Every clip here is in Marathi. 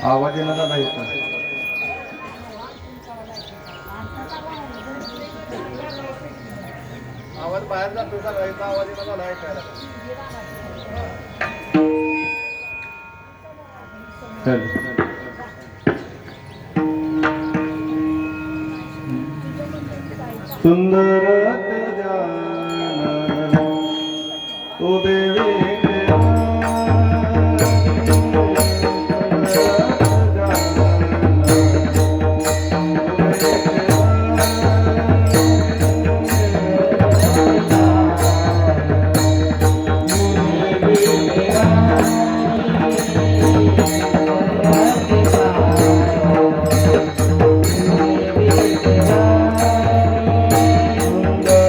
आवाज येणार नाही आवाज बाहेर जातो सगळ्यांचा आवाज येणार नाही ऐकायला सुंदर ओ देवी सुंदर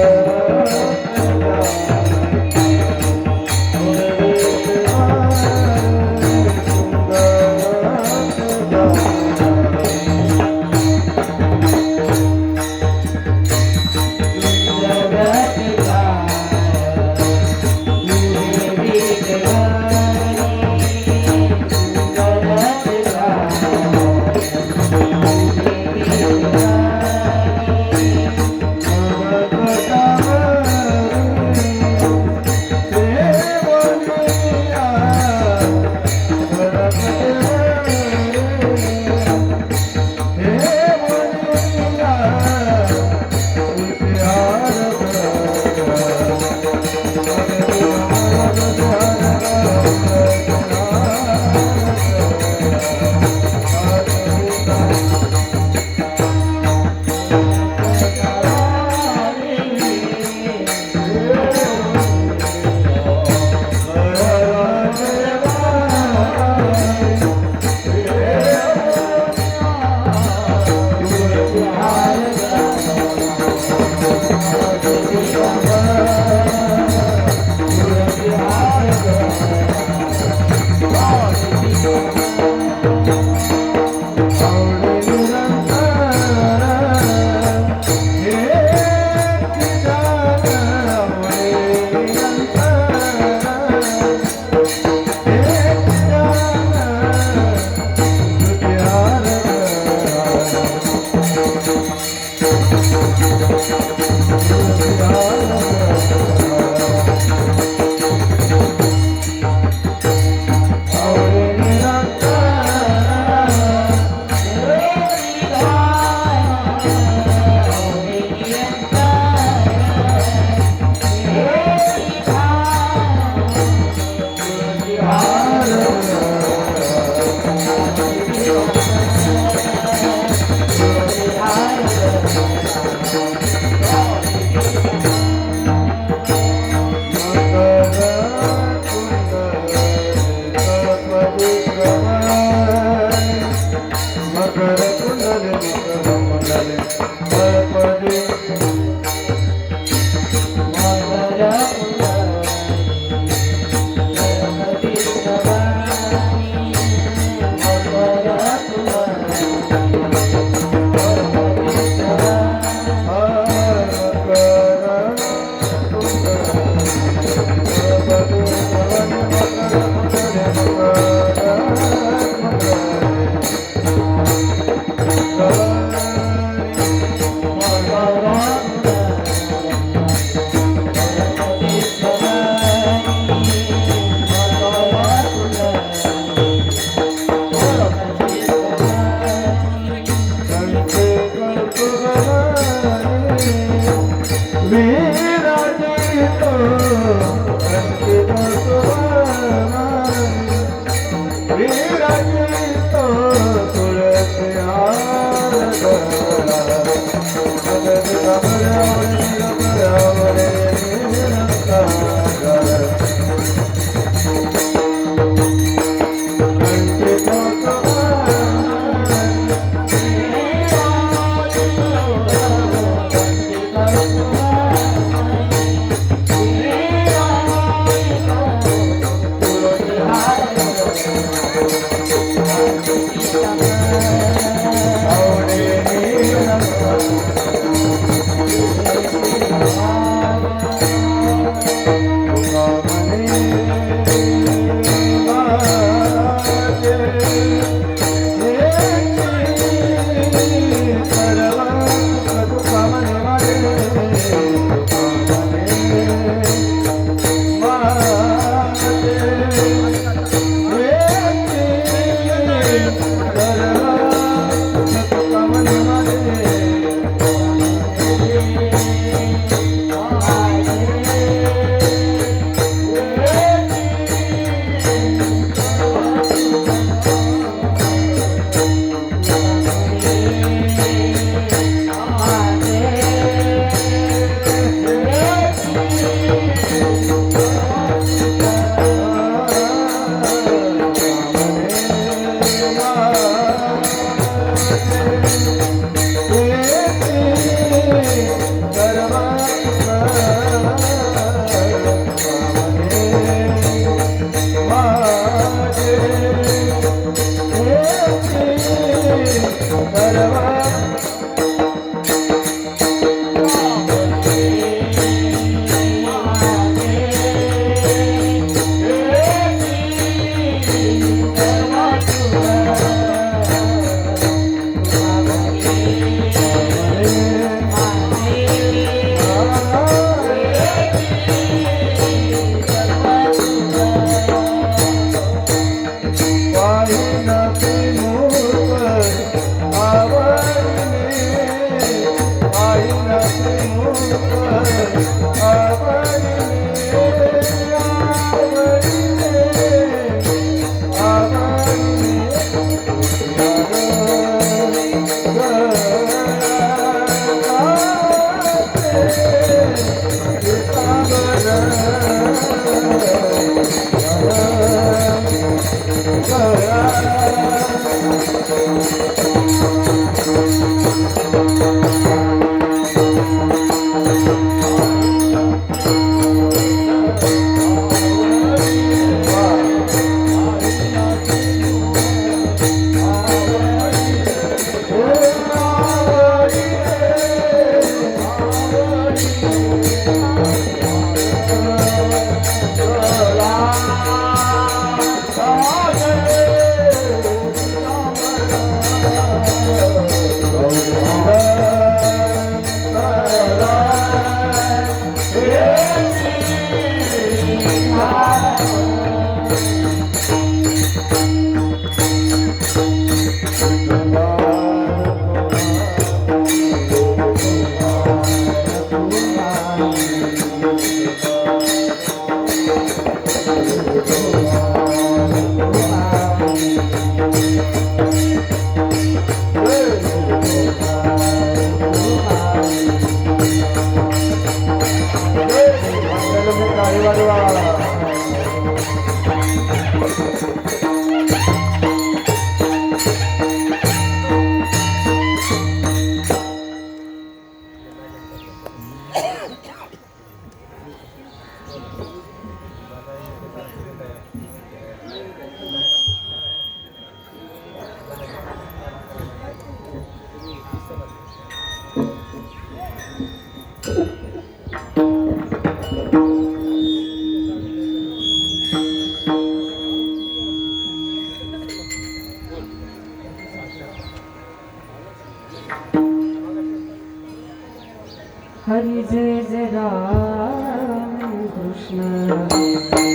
हरी जय जय राम कृष्ण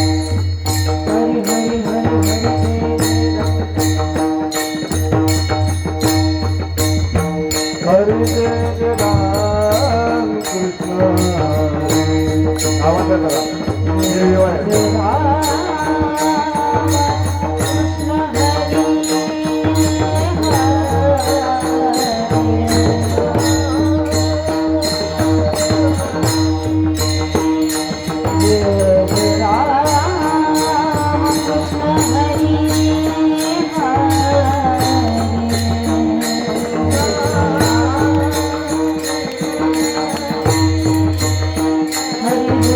हरी हरी हरी हरे जय जय राम कृष्ण आवाज करा जय राम हरी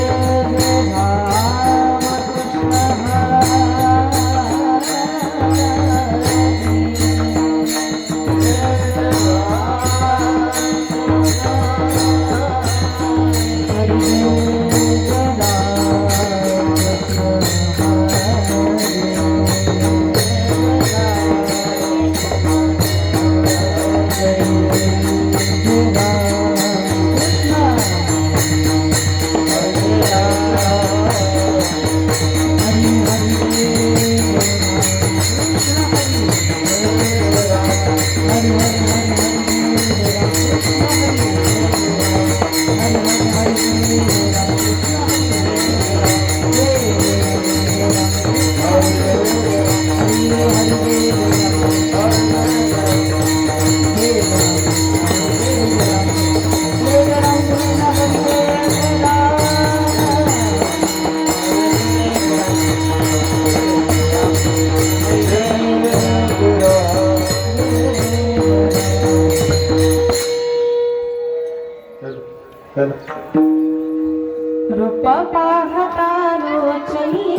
पाहता रोचनी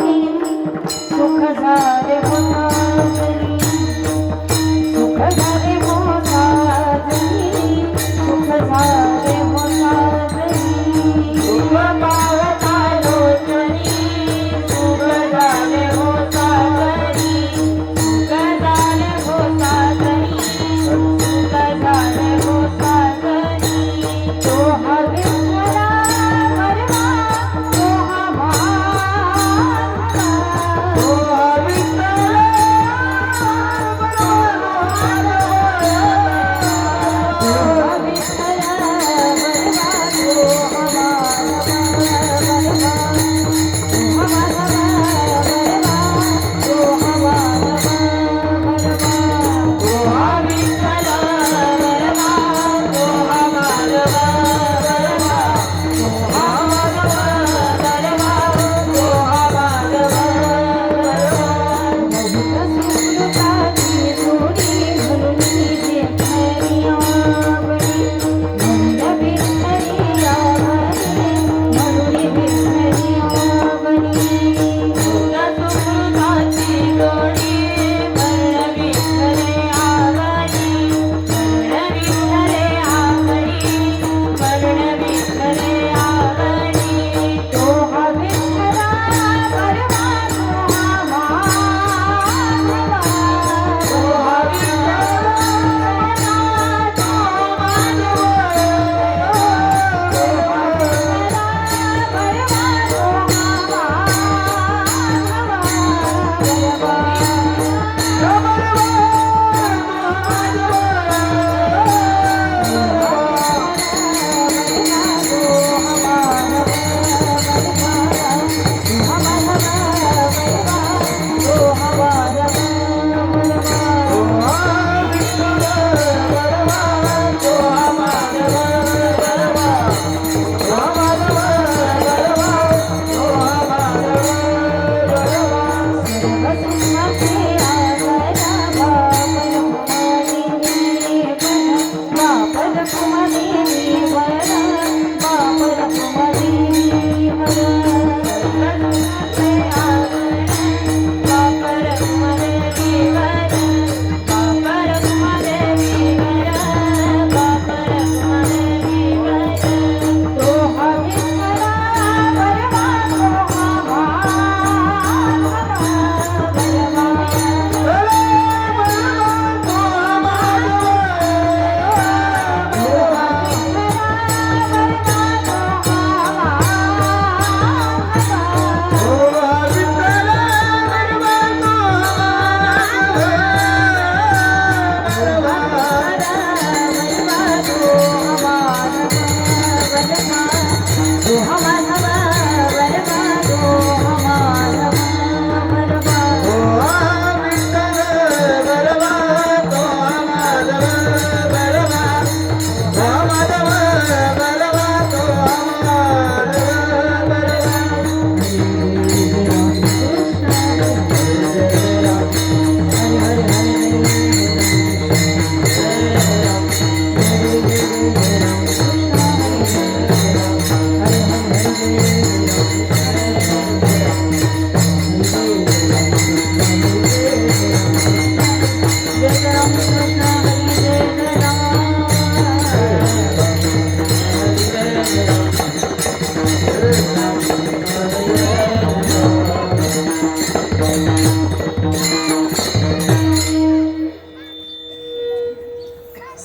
सुख झाले मोसाजनी सुख झाले मोसाजनी सुख झाले मोसाजनी सुख पाहता रोचनी सुख झाले मोसाजनी सुख झाले मोसाजनी सुख झाले मोसाजनी तो हवे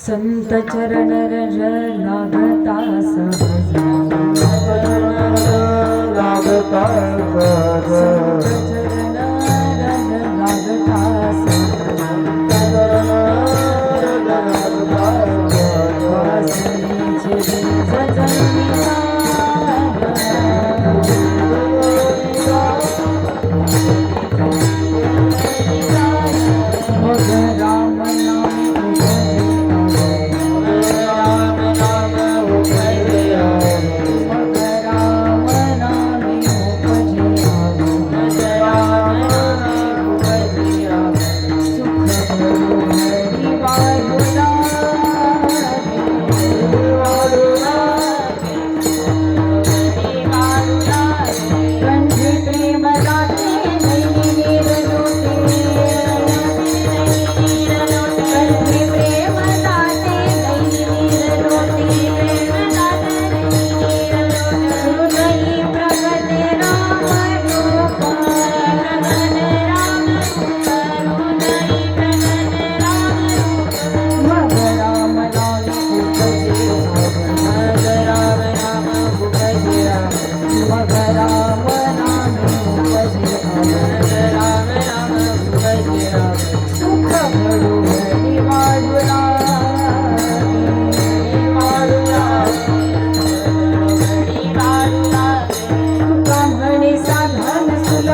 संत चरण रज लागता सहज लागता संत चरण रज लागता राम नाम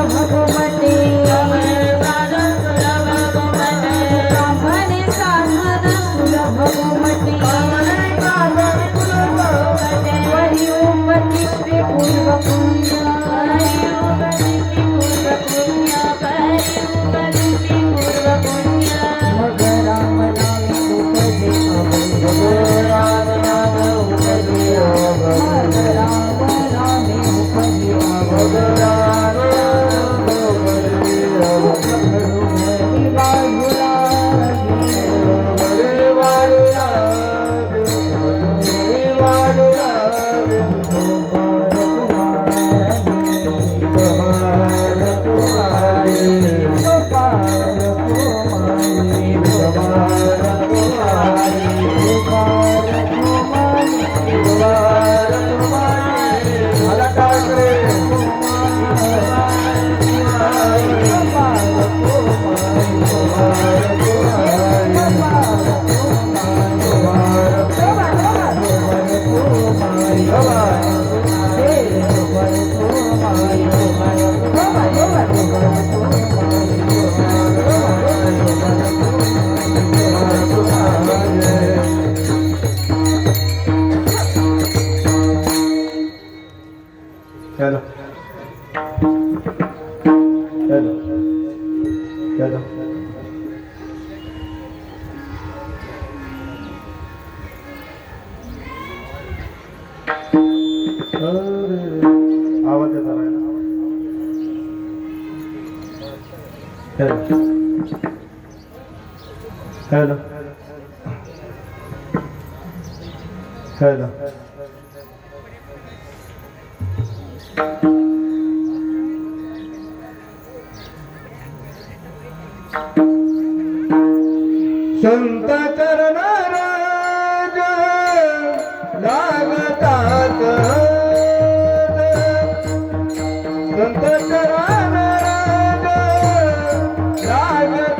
भगवते ब्राह्मणे साधन सुलभ भगवते हरि ओम श्री पूर्व पुण्य मग राम नामे उपजे मग राम नामे उपजे चलो चलो चलो आवाज येत आहे ना हेलो हेलो संत चरण राज लागतात संत चरण राज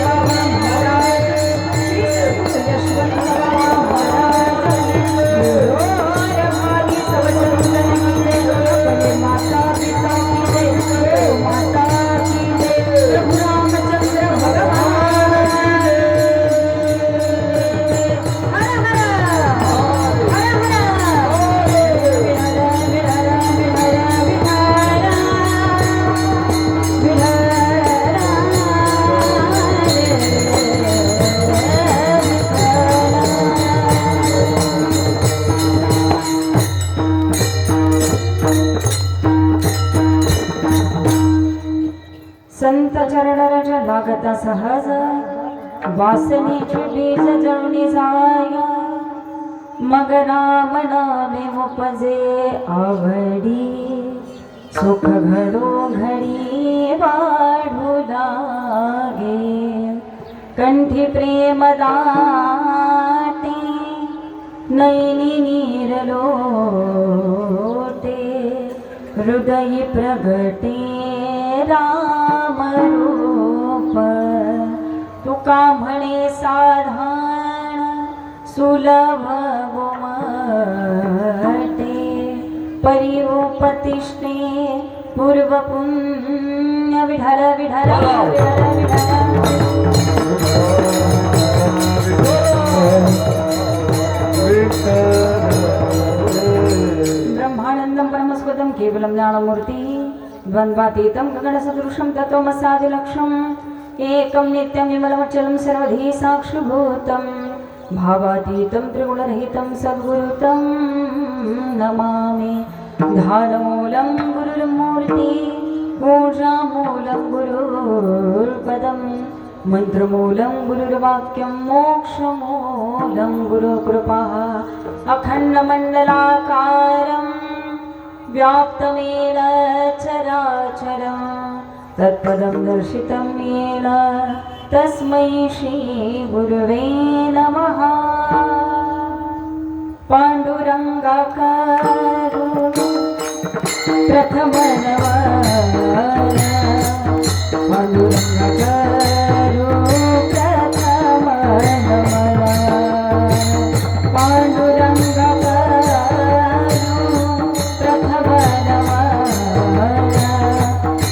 बाबा महाराज श्री यशवंत बाबा महाराज माता पिता की जय माता की जय प्रभु रामचंद्र भगवान हर संत चरणरज लागता सहज वासनेचे बीज जळून जाय मग राम नामे उपजे आवडी सुख घडो घडी वाढू लागे कंठी प्रेम दाटे नैनी नीर लोटे हृदय प्रगटे राम रूप तुका म्हणे साधारण सुलभ गोमटे परिउपतिष्ठे पूर्व पुण्य विढल विढल विढल ब्रह्मानंदं परमस्वतं केवलं ज्ञानमूर्ति द्वन्द्वातीतं गगनसदृशं तत्त्वमस्यादिलक्ष्यम् एकं नित्यं विमलमचलं सर्वधी साक्षिभूतं भावातीतं त्रिगुणरहितं सद्गुरुतं नमामि ध्यानमूलं गुरुर्मूर्ति पूजामूलं गुरुर्पदं मन्त्रमूलं गुरुर्वाक्यं मोक्षमूलं गुरुकृपा अखण्डमण्डलाकारं व्याप्तमेन चराचरं तत्पदं दर्शितं येन तस्मै श्रीगुरुवे नमः पाण्डुरङ्गाकारो प्रथमनमन पाण्डुरङ्गाकारो प्रथमनमन पाण्डुरङ्गाकारो प्रथमनमन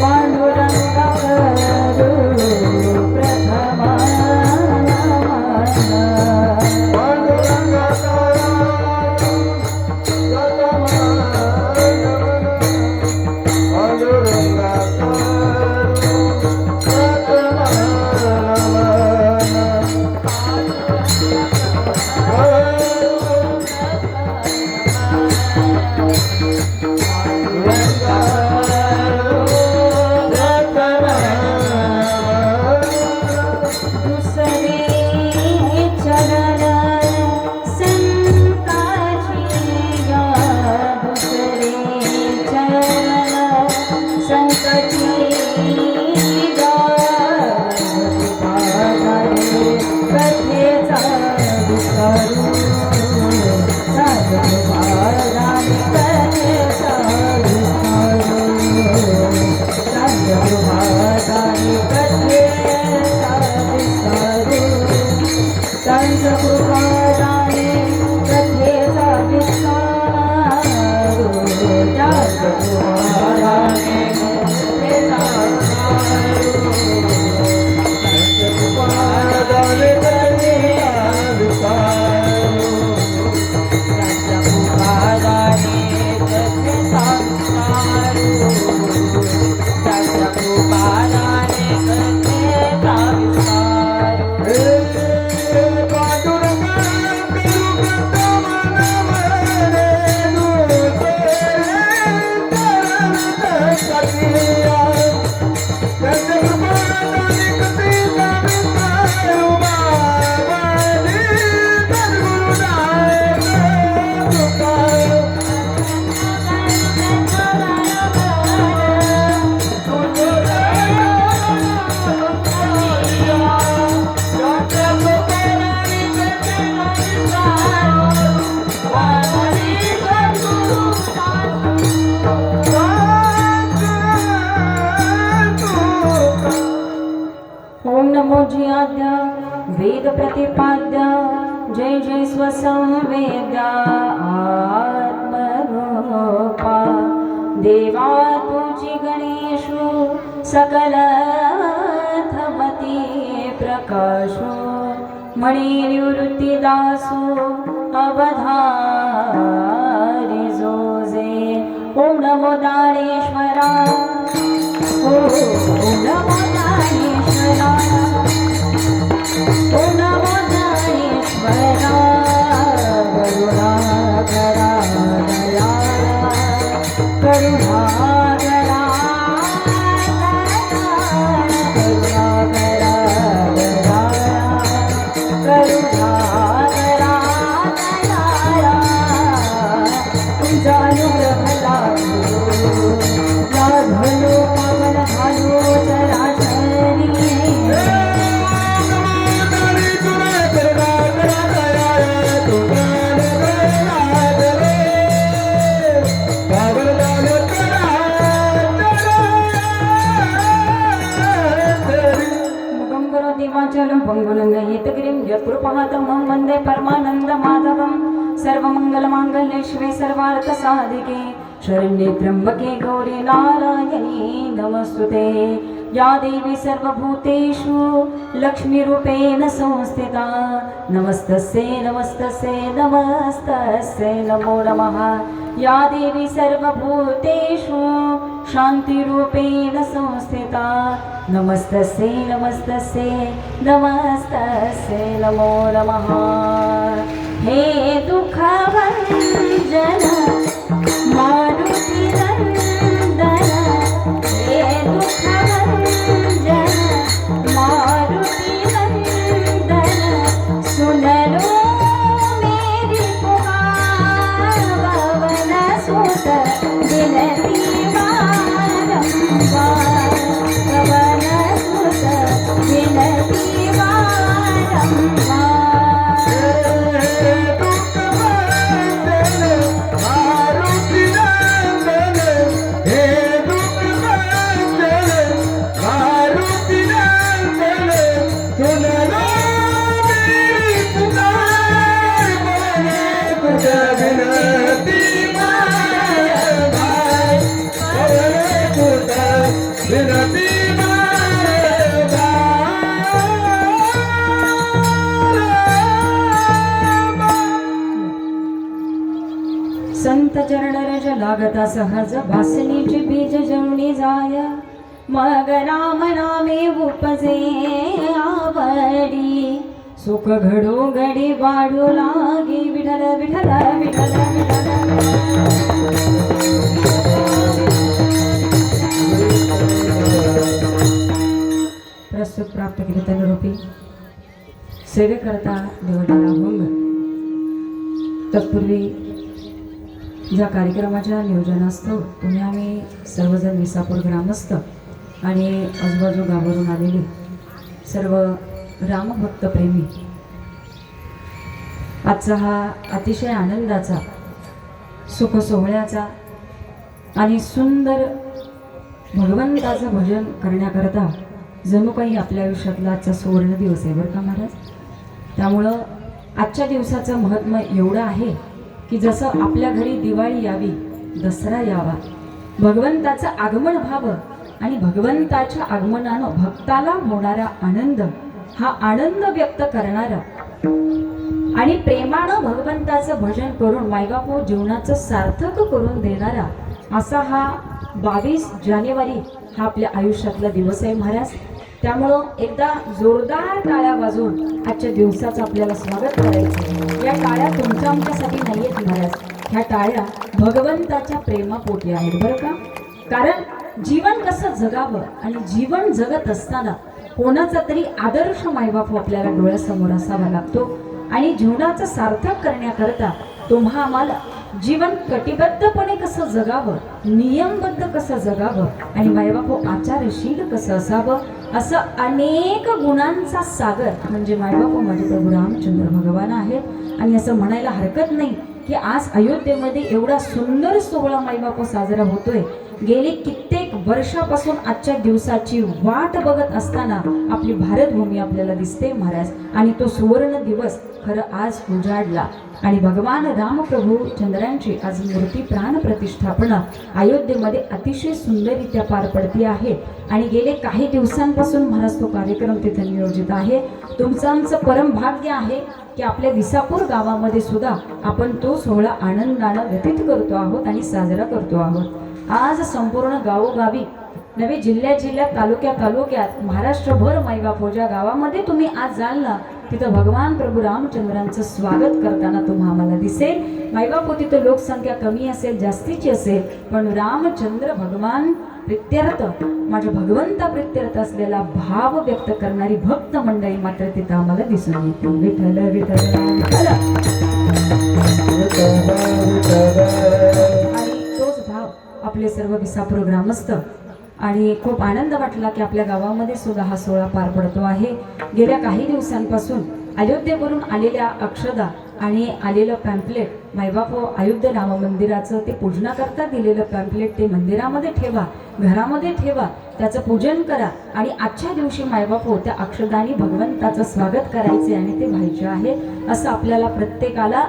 पाण्डुरङ्गाकारो पांडुरंग प्रतिपाद्य वेद प्रतिपाद्य जय जय स्वसंवेद्या आत्मरूपा देवा तुझी गणेशु सकल थमती प्रकाशो मणि निवृत्ती दासो अवधारी जोजे ओम नमो दानेश्वरा ओम नमो दानेश्वरा ओम नमो दानेश्वरा करुणाकरा दयाळा करुणाकरा करुणाकरा दयाळा करुणाकरा दयाळा तुमचा अनुग्रह लाभलो पावन झालो चराचरी देवाचलं पंगुलंगयेतगिरिं यत्कृपातमं वन्दे परमानन्दमाधवं सर्वमङ्गलमाङ्गल्ये शिवे सर्वार्थसाधिके शरण्ये त्र्यम्बके गौरी नारायणी नमस्तुते या देवी सर्वभूतेषु लक्ष्मीरूपेण संस्थिता नमस्तस्यै नमस्तस्यै नमस्तस्यै नमो नमः या देवी सर्वभूतेषु शान्तिरूपेण संस्थिता नमस्तस्यै नमस्तस्यै नमस्तस्यै नमो नमः हे दुःखभञ्जन मारुतिनन्दन हे दुःखभञ्जन मारुतिनन्दन सुनलो मेरी पुकार पवन सुत विनती बारंबार पवन सुत विनती बारंबार संत चरण रज लागता सहज भासनीची बीज जमणी जाय मग राम नामे उपजे आवडी सुख घडो घडी वाढू लागे विठल विठल विठल विठल प्रस्तुत प्राप्त कीर्तनरूपी सेवेकरता निवडलेला भंग तत्पूर्वी ज्या कार्यक्रमाच्या नियोजनास्तव तुम्ही आम्ही सर्वजण विसापूर ग्रामस्थ आणि आजूबाजू गावावरून आलेले सर्व रामभक्त प्रेमी आजचा हा अतिशय आनंदाचा सुख सोहळ्याचा आणि सुंदर भगवंताचं भजन करण्याकरता जणू काही आपल्या आयुष्यातला आजचा सुवर्ण दिवस आहे बरं का महाराज. त्यामुळं आजच्या दिवसाचं महत्त्व एवढं आहे की जसं आपल्या घरी दिवाळी यावी दसरा यावा भगवंताचं आगमन व्हावं आणि भगवंताच्या आगमनानं भक्ताला होणारा आनंद हा आनंद व्यक्त करणारा आणि प्रेमानं भगवंताचं भजन करून मायबापू जीवनाचं सार्थक करून देणारा असा हा 22 जानेवारी हा आपल्या आयुष्यातला दिवस आहे महाराज. त्यामुळं एकदा जोरदार टाळ्या वाजवून आजच्या दिवसाचं आपल्याला स्वागत करायचं. या टाळ्या तुमच्या आमच्यासाठी नाही आहेत महाराज, ह्या टाळ्या भगवंताच्या प्रेमापोटी आहेत बरं का. कारण जीवन कसं जगावं आणि जीवन जगत असताना कोणाचा तरी आदर्श मायबाप आपल्याला डोळ्यासमोर असावा लागतो आणि जीवनाचं सार्थक करण्याकरता तुम्हा आम्हाला जीवन कटिबद्धपणे कसं जगावं नियमबद्ध कसं जगावं आणि मायबापू आचारशील कसं असावं असं अनेक गुणांचा सागर म्हणजे मायबापू माझे प्रभू रामचंद्र भगवान आहेत. आणि असं म्हणायला हरकत नाही की आज अयोध्येमध्ये एवढा सुंदर सोहळा मायबापू साजरा होतोय. गेली कित्येक वर्षापासून आजच्या दिवसाची वाट बघत असताना आपली भारतभूमी आपल्याला दिसते महाराज. आणि तो सुवर्ण दिवस खरं आज उजाडला आणि भगवान रामप्रभू चंद्रांची आज मूर्ती प्राण प्रतिष्ठापना अयोध्येमध्ये अतिशय सुंदररित्या पार पडती आहे. आणि गेले काही दिवसांपासून महाराज तो कार्यक्रम तिथे नियोजित आहे. तुमचं आमचं परम भाग्य आहे की आपल्या विसापूर गावामध्ये सुद्धा आपण तो सोहळा आनंदानं व्यतीत करतो आहोत आणि साजरा करतो आहोत. आज संपूर्ण गावोगावी नवे जिल्ह्यात तालुक्यात महाराष्ट्रभर मायबाप ज्या गावामध्ये तुम्ही आज जाल ना तिथं भगवान प्रभू रामचंद्रांचं स्वागत करताना तुम्हाला आम्हाला दिसेल. मायबाप तिथं लोकसंख्या कमी असेल जास्तीची असेल पण रामचंद्र भगवान प्रित्यर्थ माझ्या भगवंता प्रित्यर्थ असलेला भाव व्यक्त करणारी भक्त मंडळी मात्र तिथं आम्हाला दिसून येते. विठ्ठल विठ्ठल विठ्ठल. आणि तोच भाव आपले सर्व विसापूर ग्रामस्थ आणि खूप आनंद वाटला की आपल्या गावामध्ये सुद्धा हा सोहळा पार पडतो आहे. गेल्या काही दिवसांपासून अयोध्येवरून आलेल्या अक्षदा आणि आलेलं पॅम्पलेट मायबाप अयोध्या राम मंदिराचं ते पूजनाकरता दिलेलं पॅम्पलेट ते मंदिरामध्ये ठेवा, घरामध्ये ठेवा, त्याचं पूजन करा आणि आजच्या दिवशी मायबाप त्या अक्षदानी भगवंताचं स्वागत करायचे आणि ते व्हायचे आहे असं आपल्याला प्रत्येकाला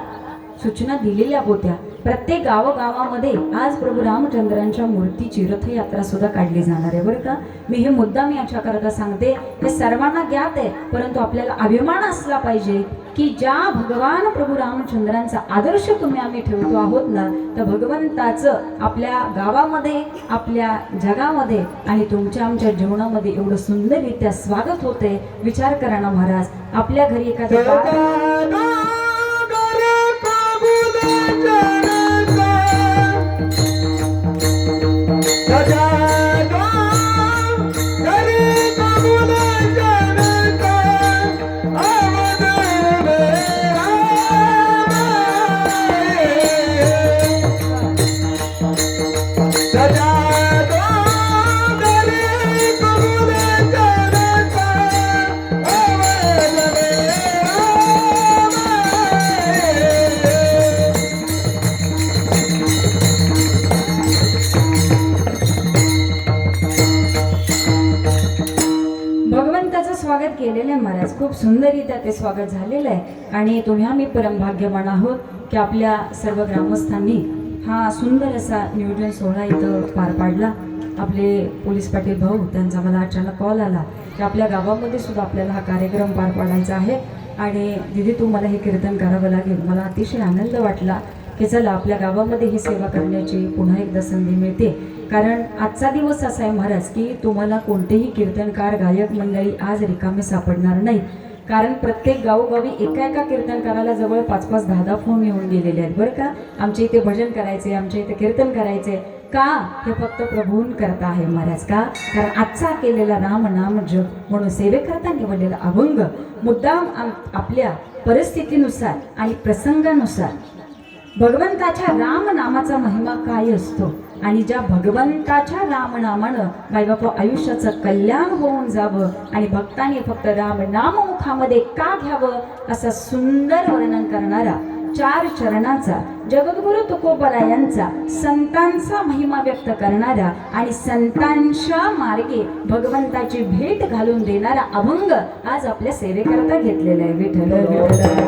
सूचना दिलेल्या होत्या. प्रत्येक गावागावामध्ये आज प्रभू रामचंद्रांच्या मूर्तीची रथयात्रा सुद्धा काढली जाणार आहे बरं का. मी हे मुद्दा याच्याकरता सांगते, हे सर्वांना ज्ञात आहे परंतु आपल्याला अभिमान असला पाहिजे की ज्या भगवान प्रभू रामचंद्रांचा आदर्श आम्ही ठेवतो आहोत ना तर भगवंताचं आपल्या गावामध्ये आपल्या जगामध्ये आणि तुमच्या आमच्या जीवनामध्ये एवढं सुंदररित्या स्वागत होते. विचार करा ना महाराज, आपल्या घरी एखादं स्वागत केलेलं आहे महाराज. खूप सुंदररित्या ते स्वागत झालेलं आहे आणि तुम्ही आम्ही परमभाग्यवान आहोत की आपल्या सर्व ग्रामस्थांनी हा सुंदर असा नियोजन सोहळा इथं पार पाडला. आपले पोलीस पाटील भाऊ त्यांचा मला अचानक कॉल आला की आपल्या गावामध्ये सुद्धा आपल्याला हा कार्यक्रम पार पाडायचा आहे आणि दिदी तू मला हे कीर्तन करावं लागेल. मला अतिशय आनंद वाटला की चला आपल्या गावामध्ये ही सेवा करण्याची पुन्हा एकदा संधी मिळते. कारण आजचा दिवस असा आहे महाराज की तुम्हाला कोणतेही कीर्तनकार गायक मंडळी आज रिकामे सापडणार नाही. कारण प्रत्येक गावोगावी एका कीर्तनकाराला जवळ 5-5, 10-10 फोन येऊन गेलेले आहेत बरं का. आमच्या इथे भजन करायचे, आमच्या इथे कीर्तन करायचे का हे फक्त प्रभून करता आहे महाराज. का कारण आजचा केलेला राम नाम जप म्हणून सेवेकरता निवडलेला अभंग मुद्दाम आपल्या परिस्थितीनुसार आणि प्रसंगानुसार भगवंताच्या राम नामाचा महिमा काय असतो आणि ज्या भगवंताच्या रामनामानं मायबाप आयुष्याचं कल्याण होऊन जावं आणि भक्तांनी फक्त राम नाम मुखामध्ये का घ्यावं असं सुंदर वर्णन करणारा 4 चरणाचा जगद्गुरु तुकोबरा यांचा संतांचा महिमा व्यक्त करणारा आणि संतांच्या मार्गे भगवंताची भेट घालून देणारा अभंग आज आपल्या सेवेकरता घेतलेला आहे. विठ्ठल विठ्ठल.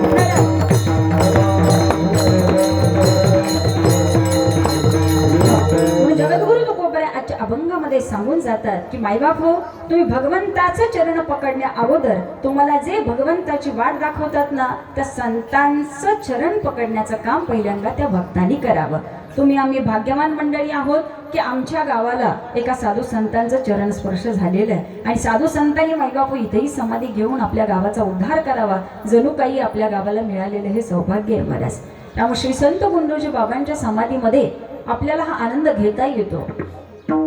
जगद्गुरु तुकोबरा आजच्या अभंगामध्ये सांगून जातात की मायबाप हो तुम्ही भगवंताचं चरण पकडण्या अगोदर तुम्हाला जे भगवंताची वाट दाखवतात ना त्या संतांचं चरण पकडण्याचं काम पहिल्यांदा त्या भक्तांनी करावं. तुम्ही आम्ही भाग्यवान मंडळी आहोत की आमच्या गावाला एका साधू संतांचं चरण स्पर्श झालेलं आहे आणि साधू संतांनी मायबाप इथेही समाधी घेऊन आपल्या गावाचा उद्धार करावा. जणू काही आपल्या गावाला मिळालेलं हे सौभाग्य आहे महाराज. त्यामुळे श्री संत गुंडोजी बाबांच्या समाधीमध्ये आपल्याला हा आनंद घेता येतो.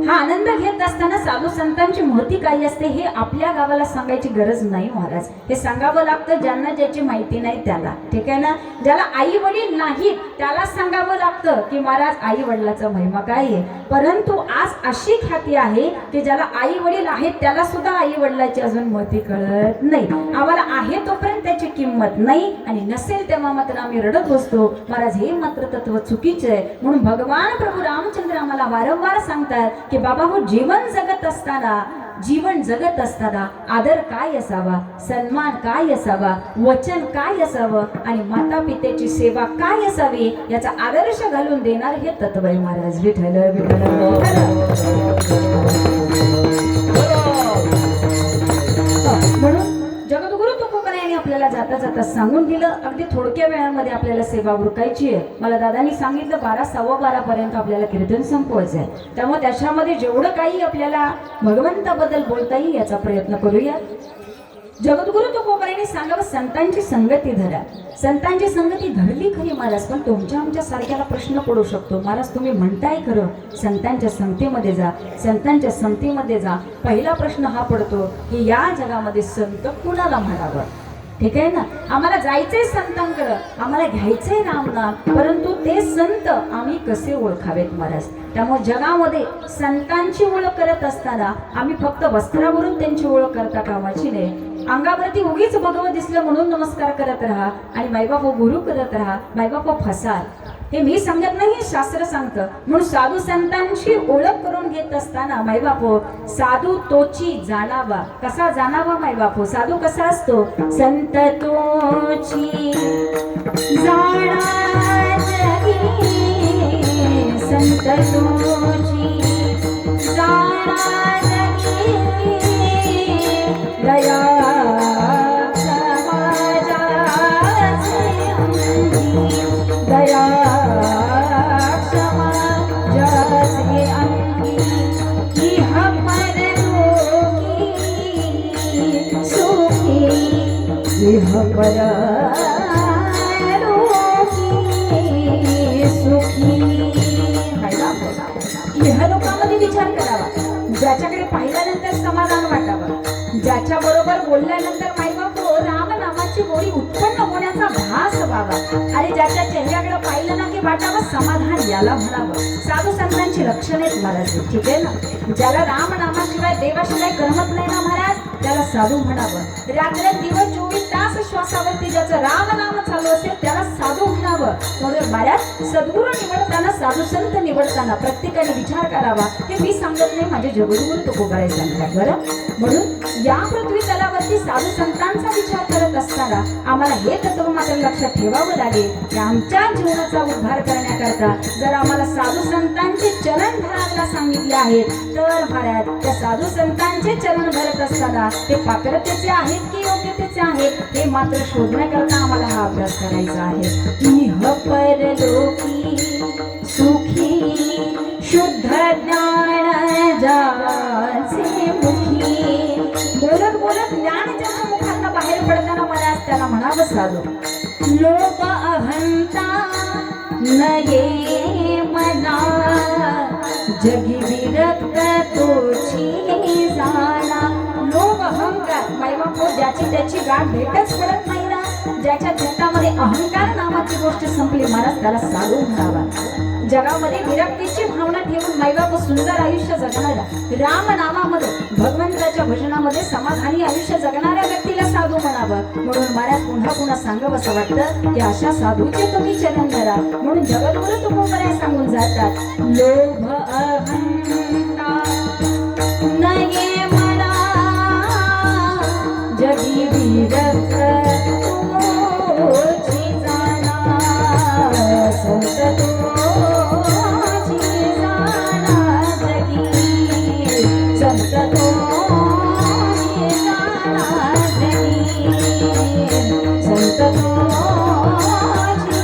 हा आनंद घेत असताना साधू संतांची महती काय असते हे आपल्या गावाला सांगायची गरज नाही महाराज. हे सांगावं लागतं ज्यांना ज्याची माहिती नाही त्याला. ठीक आहे ना. ज्याला आई वडील नाहीत त्याला सांगावं लागतं की महाराज आई वडिलाचा महिमा काय आहे. परंतु आज अशी ख्याती आहे की ज्याला आई वडील आहेत त्याला सुद्धा आई वडिलाची अजून महती कळत नाही. आम्हाला आहे तोपर्यंत त्याची किंमत नाही आणि नसेल तेव्हा मात्र आम्ही रडत बसतो. महाराज हे मात्र तत्व चुकीचे आहे. म्हणून भगवान प्रभू रामचंद्र आम्हाला वारंवार सांगतात की बाबा हो जीवन जगत असताना आदर काय असावा, सन्मान काय असावा, वचन काय असावं आणि माता पितेची सेवा काय असावी याचा आदर्श घालून देणार हे तत्व आहे महाराज. विठ्ठल विठ्ठल म्हणून जगद्गुरु तुकोबरा यांनी आपल्याला जाता जाता सांगून दिलं. अगदी थोडक्या वेळामध्ये आपल्याला सेवा उरकायची आहे. मला दादांनी सांगितलं 12 सव्वा 12 पर्यंत आपल्याला कीर्तन संपवायचं आहे. त्यामुळे त्याच्यामध्ये जेवढं काही आपल्याला भगवंताबद्दल बोलता येईल याचा प्रयत्न करूया. जगद्गुरु तुकोबरांनी सांगावं संतांची संगती धरा. संतांची संगती धरली खरी महाराज, पण तुमच्या आमच्या सारख्याला प्रश्न पडू शकतो. महाराज तुम्ही म्हणताय खरं संतांच्या संगतीमध्ये जा, संतांच्या संगतीमध्ये जा. पहिला प्रश्न हा पडतो की या जगामध्ये संत कुणाला म्हणावं. ठीक आहे ना, आम्हाला जायचंय संतांकडं, आम्हाला घ्यायचंय नामनाम, परंतु ते संत आम्ही कसे ओळखावेत महाराज. त्यामुळे जगामध्ये संतांची ओळख करत असताना आम्ही फक्त वस्त्रावरून त्यांची ओळख करता कामाची नाही. अंगावरती उगीच भगवं दिसलं म्हणून नमस्कार करत राहा आणि मायबाप गुरु करत राहा, मायबाप फसाल. हे मी सांगत नाही, हे शास्त्र सांगतं. म्हणून साधू संतांची ओळख करून घेत असताना मायबापो साधू तोची जाणावा. कसा जाणावा मायबापो? साधू कसा असतो? संत तोची जाणा जगी, संत तोची जाणा जगी, दया दया समाजाचे अंगी, इह परलोकी सुखी, इह परलोकी सुखी. इह लोकांमध्ये विचार करावा, ज्याच्याकडे पाहिल्यानंतर समाधान वाटावं, ज्याच्या बरोबर बोलल्यानंतर मायबाप राम नामाची गोडी उत्पन्न होण्याचा भास व्हावा. आणि ज्याच्या चेहऱ्याकडे पाहिलं ना की वाटावं समाधान, याला म्हणावं. साधू संतांची लक्षणेच महाराज. ठीक आहे ना, ज्याला राम नामाशिवाय देवाशिवाय करमत नाही ना महाराज, त्याला साधू म्हणावं. रात्र दिवस 24 तास श्वासावरती ज्याचं राम नाम चालू असेल त्याला साधू म्हणावं. म्हणून महाराज सद्गुरू निवडताना, साधू संत निवडताना प्रत्येकाने विचार करावा. हे मी सांगत नाही, माझे जगद्गुरु तुकोबरा सांगतात बरं. म्हणून या पृथ्वी तलावरती साधू संतांचा विचार करत असताना आम्हाला हे तत्व मात्र लक्षात ठेवावं लागेल की आमच्या जीवनाचा उद्धार करण्याकरता जर आम्हाला साधू संतांचे चरण धरायला सांगितले आहेत, तर महाराज त्या साधू संतांचे चरण धरत असताना ते पात्रतेचे आहेत की योग्यतेचे आहेत हे मात्र शोधण्याकरता आम्हाला हा अभ्यास करायचा आहे. इह परलोकी सुखी, शुद्ध ज्ञान जाचे मुखी. बोलत बोलत ज्ञान ज्याच्या मुखांना बाहेर पडताना मला त्याला म्हणावं साधू. लोक अहंता नये मना, जगी विरक्त तोची जाणा. लोभ अहंकार मायबाप ज्याची त्याची गाठ भेटच पडत नाही ना, ज्याच्या चित्तामध्ये अहंकार नावाची गोष्ट संपली महाराज त्याला साधू म्हणावा. जगामध्ये विरक्तीची भावना ठेवून मायबाप सुंदर आयुष्य जगणारा, राम नामामध्ये भगवंताच्या भजनामध्ये समाधानी आयुष्य जगणाऱ्या व्यक्तीला साधू म्हणावं. म्हणून महाराज पुन्हा पुन्हा सांगावं असं वाटतं की अशा साधूचे तुम्ही चरण धरा. म्हणून जगद्गुरु तुकोबरा सांगून जातात, लोभ अहंता नये मना, जगी विरक्त तोची जाणा, संत तोची जाणा जगी, संत तोची जाणा जगी, संत तोची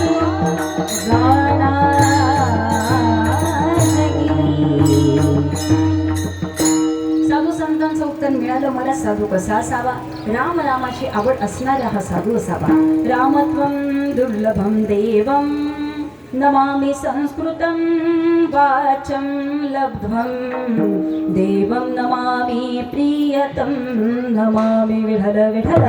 जाणा जगी. साधू संतांचं उत्तर मिळालं मला. साधू कसा असावा? राम नामाची आवड असणारा हा साधू असावा. रामत्वं दुर्लभं देवं नमामि संस्कृतं वाचं लब्ध्वं, देवं नमामि प्रियतं, नमामि विठल विठल.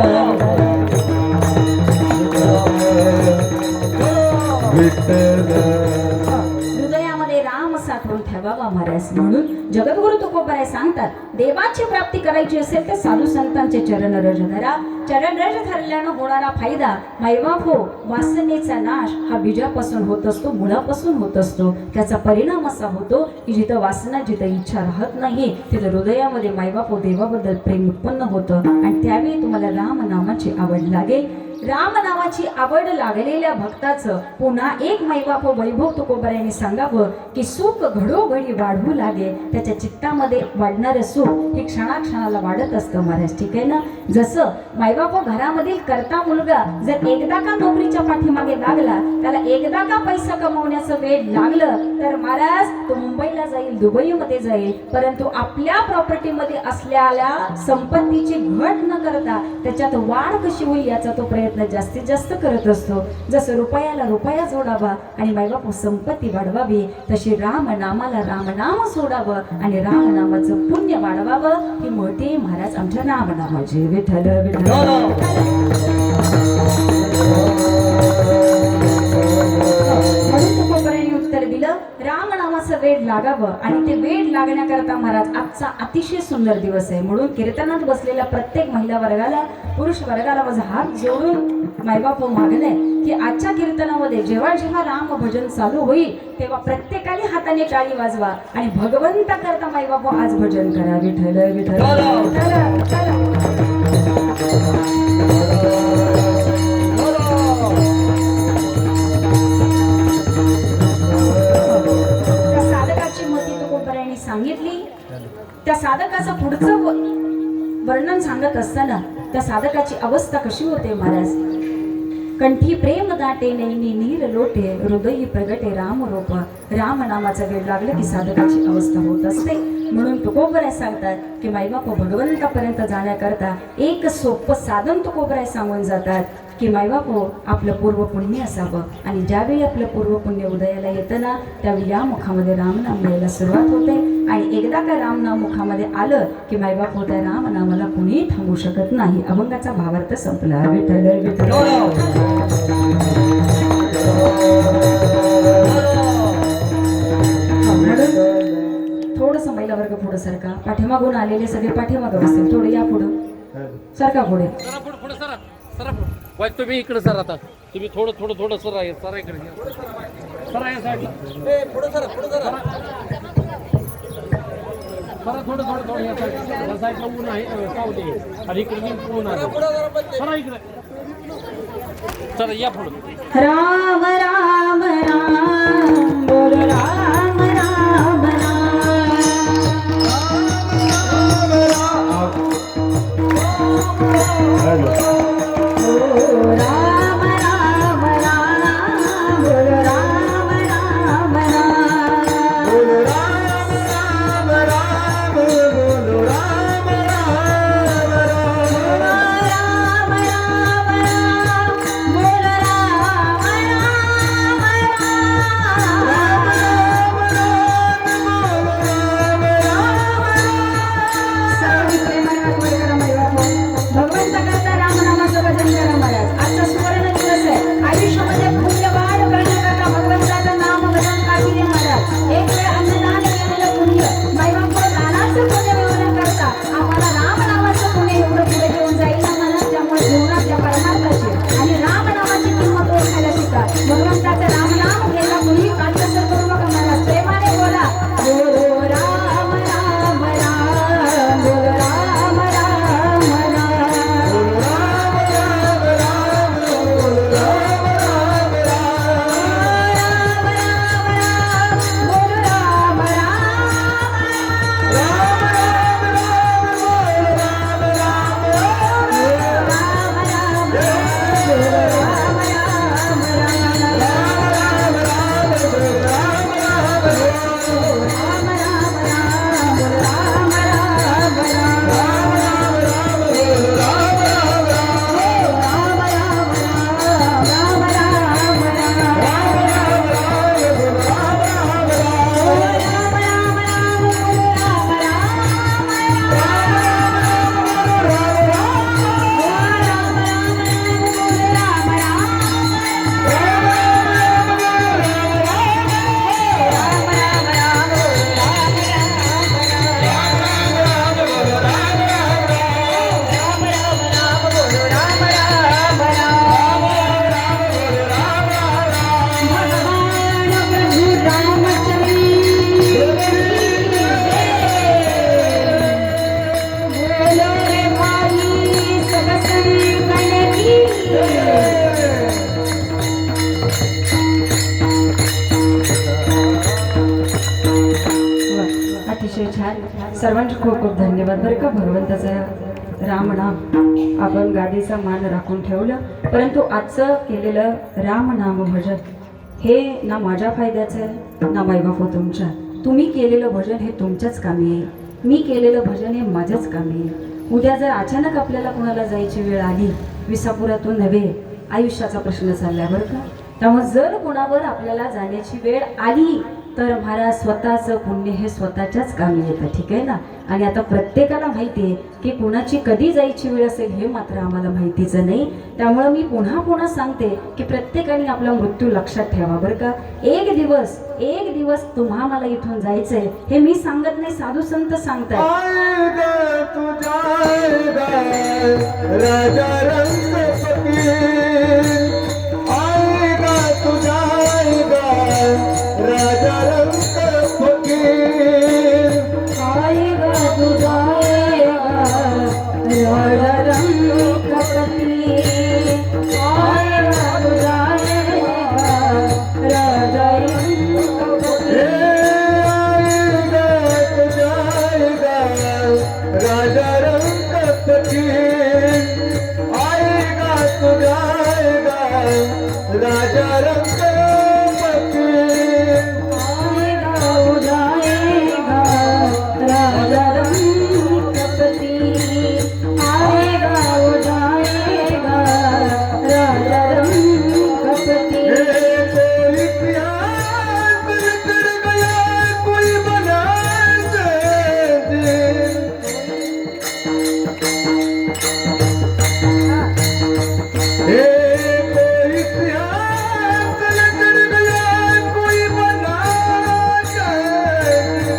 हृदयामध्ये राम साठवून ठेवा. वाढवावा महाराज. म्हणून जगद्गुरु तुकोबाराय सांगतात, देवाची प्राप्ती करायची असेल तर साधू संतांचे चरण रज धरा. चरण रज धरल्यानं होणारा फायदा मैबाप हो, वासनेचा नाश हा बीजापासून होत असतो, मुळापासून होत असतो. त्याचा परिणाम असा होतो की जिथं वासना, जिथं इच्छा राहत नाही, तिथं हृदयामध्ये मैबाप हो देवाबद्दल प्रेम उत्पन्न होतं. आणि त्यावेळी तुम्हाला राम नामाची आवड लागेल. राम नावाची आवड लागलेल्या भक्ताचं पुन्हा एक मैबाप वैभव तुकोबारायांनी सांगावं की सुख घडोघडी वाढवू लागे. त्याच्या चित्तामध्ये वाढणारं सुख हे क्षणाक्षणाला वाढत असतं महाराज. ठीक आहे ना. जसं मैबाप घरामधील करता मुलगा जर एकदा का नोकरीच्या पाठीमागे लागला, त्याला एकदा का पैसा कमवण्याचं वेळ लागलं तर महाराज तो मुंबईला जाईल, दुबईमध्ये जाईल, परंतु आपल्या प्रॉपर्टीमध्ये असलेल्या संपत्तीची घट न करता त्याच्यात वाढ कशी होईल याचा तो प्रयत्न जास्तीत जास्त करत असतो. जसं रुपयाला रुपया जोडावा आणि मायबाप संपत्ती वाढवावी, तशी राम नामाला रामनाम सोडावं आणि रामनामाचं पुण्य वाढवावं. ही मोठी महाराज आमच्या रामनामाची. विठ्ठल विठ्ठल. म्हणून तुकोबारायांनी उत्तर दिलं, राम नामाचं वेड लागावं. आणि ते वेड लागण्याकरता महाराज आजचा अतिशय सुंदर दिवस आहे. म्हणून कीर्तनात बसलेल्या प्रत्येक महिला वर्गाला, पुरुष वर्गाला माझा हात जोडून मायबाप मागणे की आजच्या कीर्तनामध्ये जेव्हा जेव्हा राम भजन चालू होईल तेव्हा प्रत्येकाने हाताने टाळी वाजवा आणि भगवंता करता मायबाप आज भजन करा. विठ्ठल विठ्ठल. त्या साधकाची मती तुकोबारायांनी सांगितली. त्या साधकाचं पुढचं वर्णन सांगत असताना त्या साधकाची अवस्था कशी होते महाराज. कंठी प्रेम दाटे, नैनी नीर लोटे, हृदयी प्रगटे राम रूप. राम नामाचा वेळ लागला की साधकाची अवस्था होत असते. म्हणून तुकोबाराय सांगतात की मायबाप भगवंतापर्यंत जाण्याकरता एक सोपं साधन तुकोबाराय सांगून जातात की मायबाप आपलं पूर्व पुण्य असावं. आणि ज्यावेळी आपलं पूर्व पुण्य उदयाला येतं ना, त्यावेळी या मुखामध्ये रामनाम यायला सुरुवात होते. आणि एकदा का रामनाम मुखामध्ये आलं की मायबाप त्या रामनामाला कुणीही थांबू शकत नाही. अभंगाचा भावार्थ संपला. विठ्ठल विठ्ठल. थोडस महिला वर्ग पुढे सरका. पाठीमागून आलेले सगळे पाठीमागं बसतील. थोडं या पुढं सरका. पुढे तुम्ही इकडे सर. आता तुम्ही थोडं थोडं थोडं सर आहे. सर इकडे सर या साईडला. पुढे सर, पुढे सर. सर थोडं थोडं थोडं या साईडला ऊन आहे, सावली आणि इकडे ऊन आहे. सर इकडे सर या पुढे. राम राम राम बोल राम राम राम राम राम बोल राम राम राम बोल राम राम राम बोल राम राम राम राम राम राम बोल राम राम राम सर्वांचे खूप खूप धन्यवाद बरं का. भगवंताचा रामनाम आपण गादीचा मान राखून ठेवलं, परंतु आजचं केलेलं रामनाम भजन हे ना माझ्या फायद्याचं आहे ना माईबापू तुमच्या. तुम्ही केलेलं भजन हे तुमच्याच कामी आहे, मी केलेलं भजन हे माझ्याच कामी आहे. उद्या जर अचानक आपल्याला कोणाला जायची वेळ आली, विसापुरातून नव्हे, आयुष्याचा प्रश्न चाललाय बरं का. त्यामुळे जर कोणावर आपल्याला जाण्याची वेळ आली तर महाराज स्वतःचं पुण्य हे स्वतःच्याच कामी येतं, ठीक आहे ना. आणि आता प्रत्येकाला माहिती आहे की कुणाची कधी जायची वेळ असेल हे मात्र आम्हाला माहितीचं नाही. त्यामुळं मी पुन्हा पुन्हा सांगते की प्रत्येकाने आपला मृत्यू लक्षात ठेवा बरं का. एक दिवस तुम्हा मला इथून जायचंय हे मी सांगत नाही, साधू संत सांगतात. आएगा तू जाएगा राजा रंगपती, आएगा तू जाएगा राजा रंगपती, आएगा तू जाएगा राजा रंगपती, आएगा तू जाएगा राजा रंगपती. आएगा तू जाएगा राजा रंगपती, आएगा तू जाएगा राजा रंगपती. आएगा वो जाएगा राजा रंगपति, आएगा वो जाएगा राजा रंगपति. कोई प्यार कर गया कोई बना दे, कोई प्यार कर गया कोई बना दे,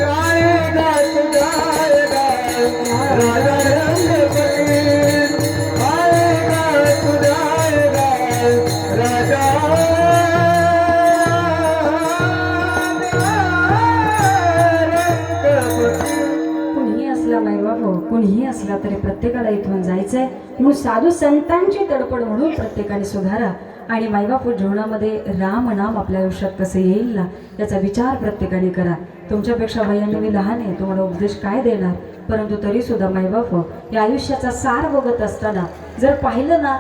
आएगा तो जाएगा राजा रंगपति, आएगा तो जाएगा राजा रंगपति. कुणीही असला मायबाप, कुणीही असला तरी प्रत्येकाला इथून जायचंय. म्हणून साधू संतांची तडपड म्हणून प्रत्येकाने सुधारा. आणि मायबापू जीवनामध्ये राम नाम आपल्या आयुष्यात कसं येईल ना याचा विचार प्रत्येकाने करा. तुमच्यापेक्षा वयाने मी लहान आहे, तुम्हाला उपदेश काय देणार, परंतु तरी सुद्धा मायबाप या आयुष्याचा सार बघत असताना जर पाहिलं ना,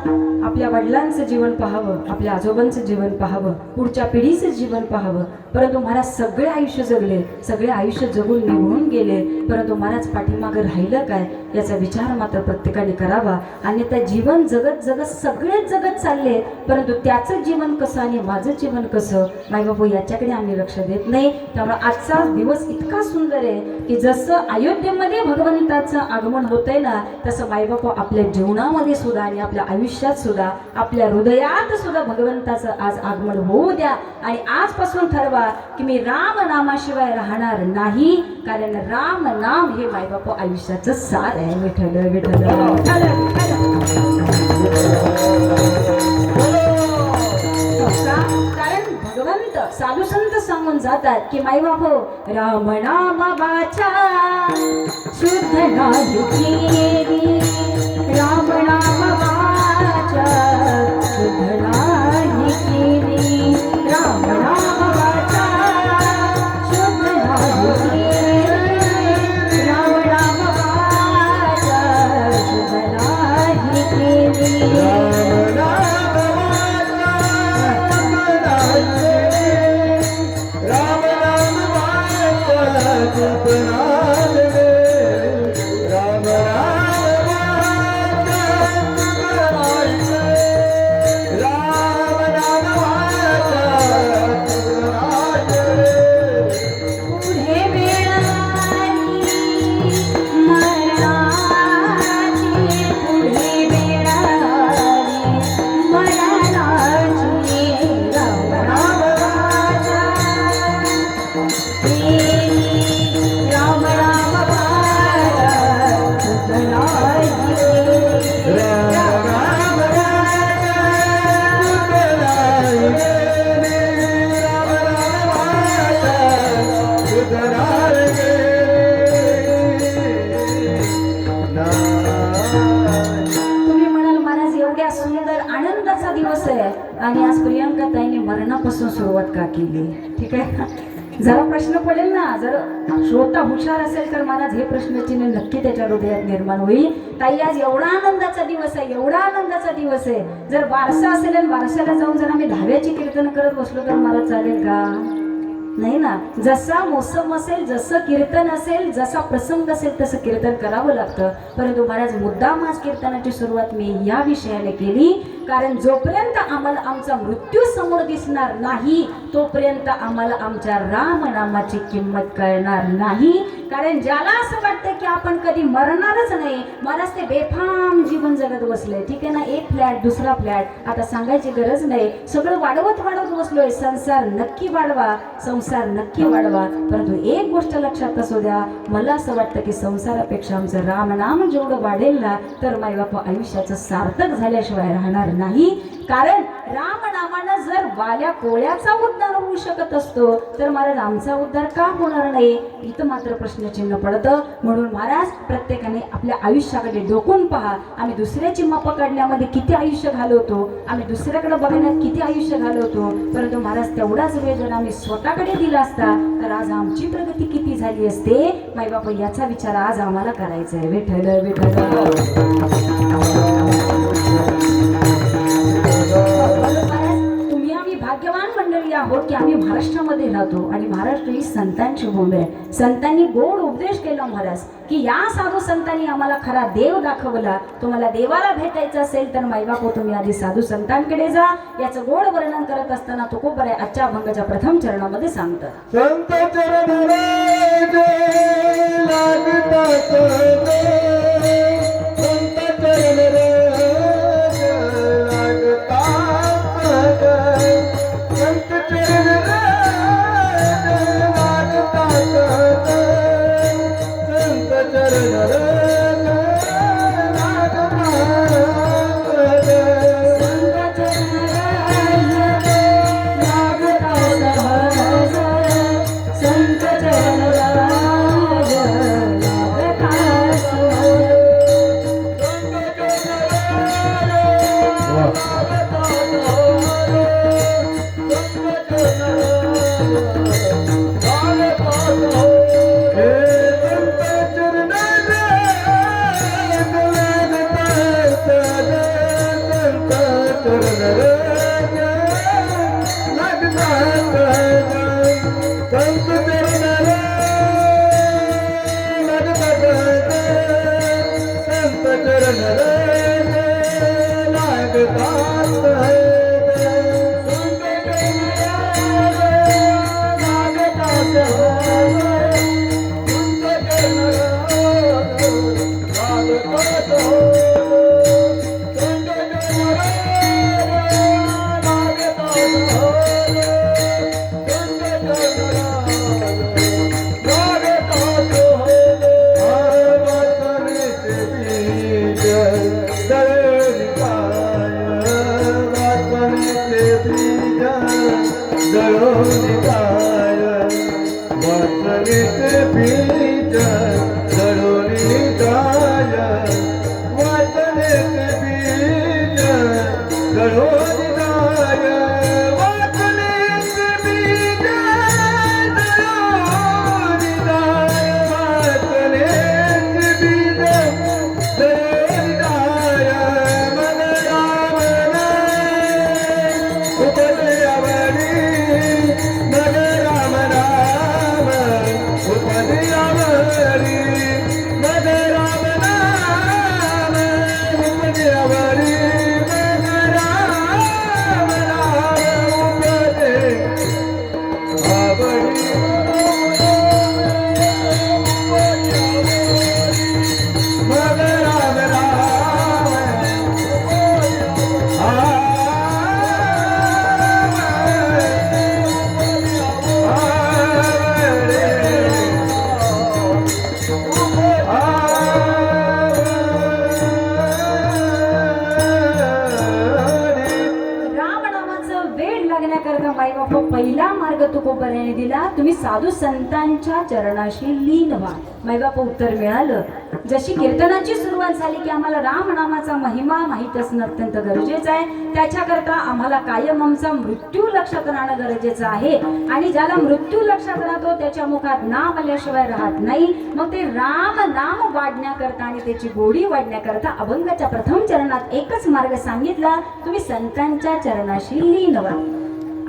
आपल्या वडिलांचं जीवन पाहावं, आपल्या आजोबांचं जीवन पाहावं, पुढच्या पिढीचं जीवन पाहावं, परंतु महाराज सगळे आयुष्य जगले, सगळे आयुष्य जगून निघून गेले, परंतु महाराज पाठीमागं राहिलं काय याचा विचार मात्र प्रत्येकाने करावा. आणि त्या जीवन जगत जगत सगळेच जगत चालले, परंतु त्याचं जीवन कसं आणि माझं जीवन कसं मायबापू याच्याकडे आम्ही लक्ष देत नाही. त्यामुळे आजचा दिवस इतका सुंदर आहे की जसं अयोध्येमध्ये भगवंताचं आगमन होतंय ना, तसं मायबापू आपल्या जीवनामध्ये सुद्धा आणि आपल्या आयुष्यात सुद्धा, आपल्या हृदयात सुद्धा भगवंताचं आज आगमन होऊ द्या. आणि आजपासून ठरवा की मी राम नामाशिवाय राहणार नाही, कारण राम नाम हे मायबापू आयुष्याचं सार आहे. विठ्ठल विठ्ठल कारण भगवंत साधू संत सांगून जातात की मायबापू राम नाम वाचा शुद्ध नाही केली, राम नाम वाचा शुद्ध नाही केली, राम नाम वाचा शुद्ध नाही केली, राम नाम वाचा शुद्ध नाही केली. राम नाम वाचा चुप नाम रे, राम नाम वाचा चुप नाम रे, राम नाम वाचा चुप नाम रे. पुढे वेळ आली मरणाची, पुढे वेळ आली मरणाची, राम नाम वाचा केली, राम नाम वाचा शुद्ध नाही केली, राम नाम वाचा चुप नाम रे, राम नाम वाचा चुप नाम रे. तुम्ही म्हणाल महाराज एवढ्या सुंदर आनंदाचा दिवस आहे आणि आज प्रियंका ताईने मरणापासून सुरुवात का केली, ठीक आहे. जरा प्रश्न पडेल ना, जर श्रोता हुशार असेल तर मला हे प्रश्नचिन्ह नक्की त्याच्या हृदयात निर्माण होईल. ताई आज एवढा आनंदाचा दिवस आहे, एवढा आनंदाचा दिवस आहे. जर बारसा असेल आणि बारशाला जाऊन जर आम्ही दहाव्याची कीर्तन करत बसलो तर मला चालेल का? नाही ना. जसा मोसम असेल, जसं कीर्तन असेल, जसा प्रसंग असेल तसं कीर्तन करावं लागतं. परंतु महाराज मुद्दाम आज कीर्तनाची सुरुवात मी या विषयाने केली, कारण जोपर्यंत आम्हाला आमचा मृत्यू समोर दिसणार नाही तोपर्यंत आम्हाला आमच्या रामनामाची किंमत कळणार नाही. कारण ज्याला असं वाटतं की आपण कधी मरणारच नाही, महाराज ते बेफाम जीवन जगत बसले. ठीक आहे ना, एक फ्लॅट दुसरा फ्लॅट, आता सांगायची गरज नाही. सगळं वाढवत बसलोय. संसार नक्की वाढवा, संसार नक्की वाढवा. परंतु एक गोष्ट लक्षात असू द्या, मला असं वाटतं की संसारापेक्षा आमचं रामनाम जेवढं वाढेल ना तर मायबाप आयुष्याचं सार्थक झाल्याशिवाय राहणार नाही. कारण रामनामानं जर वाल्या कोळ्याचा उद्धार होऊ शकत असतो तर महाराज आमचा उद्धार का होणार नाही? इथं मात्र प्रश्नचिन्ह पडतं. म्हणून महाराज प्रत्येकाने आपल्या आयुष्याकडे डोकून पहा. आम्ही दुसऱ्याची माप काढण्यामध्ये किती आयुष्य घालवतो, आम्ही दुसऱ्याकडे बघण्यात किती आयुष्य घालवतो. परंतु महाराज तेवढाच वेळ जर आम्ही स्वतःकडे दिला असता तर आज आमची प्रगती किती झाली असते. मायबाप याचा विचार आज आम्हाला करायचा आहे. विठ्ठल विठ्ठल. तुम्ही आम्ही भाग्यवान मंडळी आहोत की आम्ही महाराष्ट्रामध्ये राहतो आणि महाराष्ट्र ही संतांची भूमी आहे. संतांनी गोड उपदेश केला महाराज की या साधू संतांनी आम्हाला खरा देव दाखवला. तुम्हाला देवाला भेटायचं असेल तर मायबापू तुम्ही आधी साधू संतांकडे जा. याचं गोड वर्णन करत असताना तो खूप बऱ्या आजच्या अभंगाच्या प्रथम चरणामध्ये सांगतात. संत चरण राजे लागतात रे, संत चरण राजे लागतात रे, संत चरण राजे लागतात रे, संत चरण राजे लागतात रे, संत चरण पहिला मार्ग तुकोबऱ्याने दिला, तुम्ही साधू संतांच्या चरणाशी लीन व्हा. मायबाप उत्तर मिळालं. जशी कीर्तनाची सुरुवात झाली की आम्हाला रामनामाचा महिमा माहीत असणं अत्यंत गरजेचं आहे. त्याच्याकरता आम्हाला कायम आमचा मृत्यू लक्षात राहणं गरजेचं आहे. आणि ज्याला मृत्यू लक्षात राहतो त्याच्या मुखात नाम आल्याशिवाय राहत नाही. मग ते राम नाम वाढण्याकरता आणि त्याची गोडी वाढण्याकरता अभंगाच्या प्रथम चरणात एकच मार्ग सांगितला, तुम्ही संतांच्या चरणाशी लीन व्हा.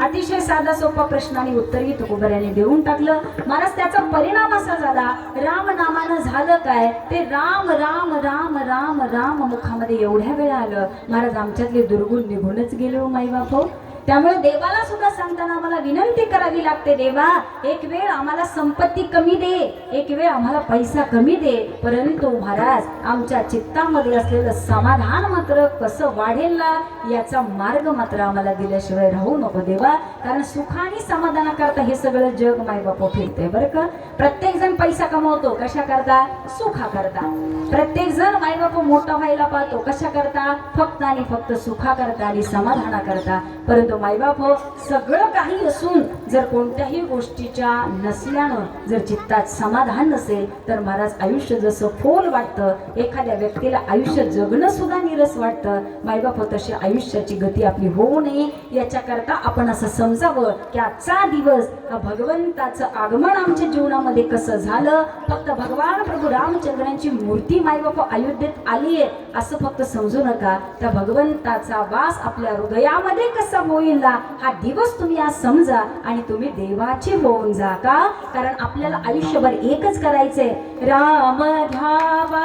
अतिशय साधा सोपा प्रश्न आणि उत्तरही तुकोबऱ्याने देऊन टाकलं. महाराज त्याचा परिणाम असा झाला, राम नामानं झालं काय, ते राम राम राम राम राम मुखामध्ये एवढ्या वेळा आलं. महाराज आमच्यातले दुर्गुण निघूनच गेले हो माईबाप हो. त्यामुळे देवाला सुद्धा सांगताना आम्हाला विनंती करावी लागते, देवा एक वेळ आम्हाला संपत्ती कमी दे, एक वेळ आम्हाला पैसा कमी दे, परंतु महाराज आमच्या चित्तामध्ये असलेलं समाधान मात्र कसं वाढेल ना याचा मार्ग मात्र आम्हाला दिल्याशिवाय राहू नको देवा. कारण सुख आणि समाधानाकरता हे सगळं जग मायबाप फिरते बरं का. प्रत्येक जण पैसा कमवतो कशा करता, सुखा करता. प्रत्येक जण मायबाप मोठा व्हायला पाहतो कशा करता, फक्त आणि फक्त सुखा करता आणि समाधाना करता. परंतु मायबाप हो, सगळं काही असून जर कोणत्याही गोष्टीच्या नसल्यानं जर चित्तात समाधान नसेल तर महाराज आयुष्य जसं फोल वाटतं, एखाद्या व्यक्तीला आयुष्य जगणं सुद्धा निरस वाटतं. मायबाप हो, तशी आयुष्याची गती आपली होऊ नये याच्याकरता आपण असं समजावं की आजचा दिवस हा भगवंताचं आगमन आमच्या जीवनामध्ये कसं झालं. फक्त भगवान प्रभू रामचंद्रांची मूर्ती मायबाप अयोध्येत आली आहे असं फक्त समजू नका. त्या भगवंताचा वास आपल्या हृदयामध्ये कसा होईल हा दिवस तुम्ही आज समजा आणि तुम्ही देवाचे होऊन जा का. कारण आपल्याला आयुष्यभर एकच करायचंय, राम घ्यावा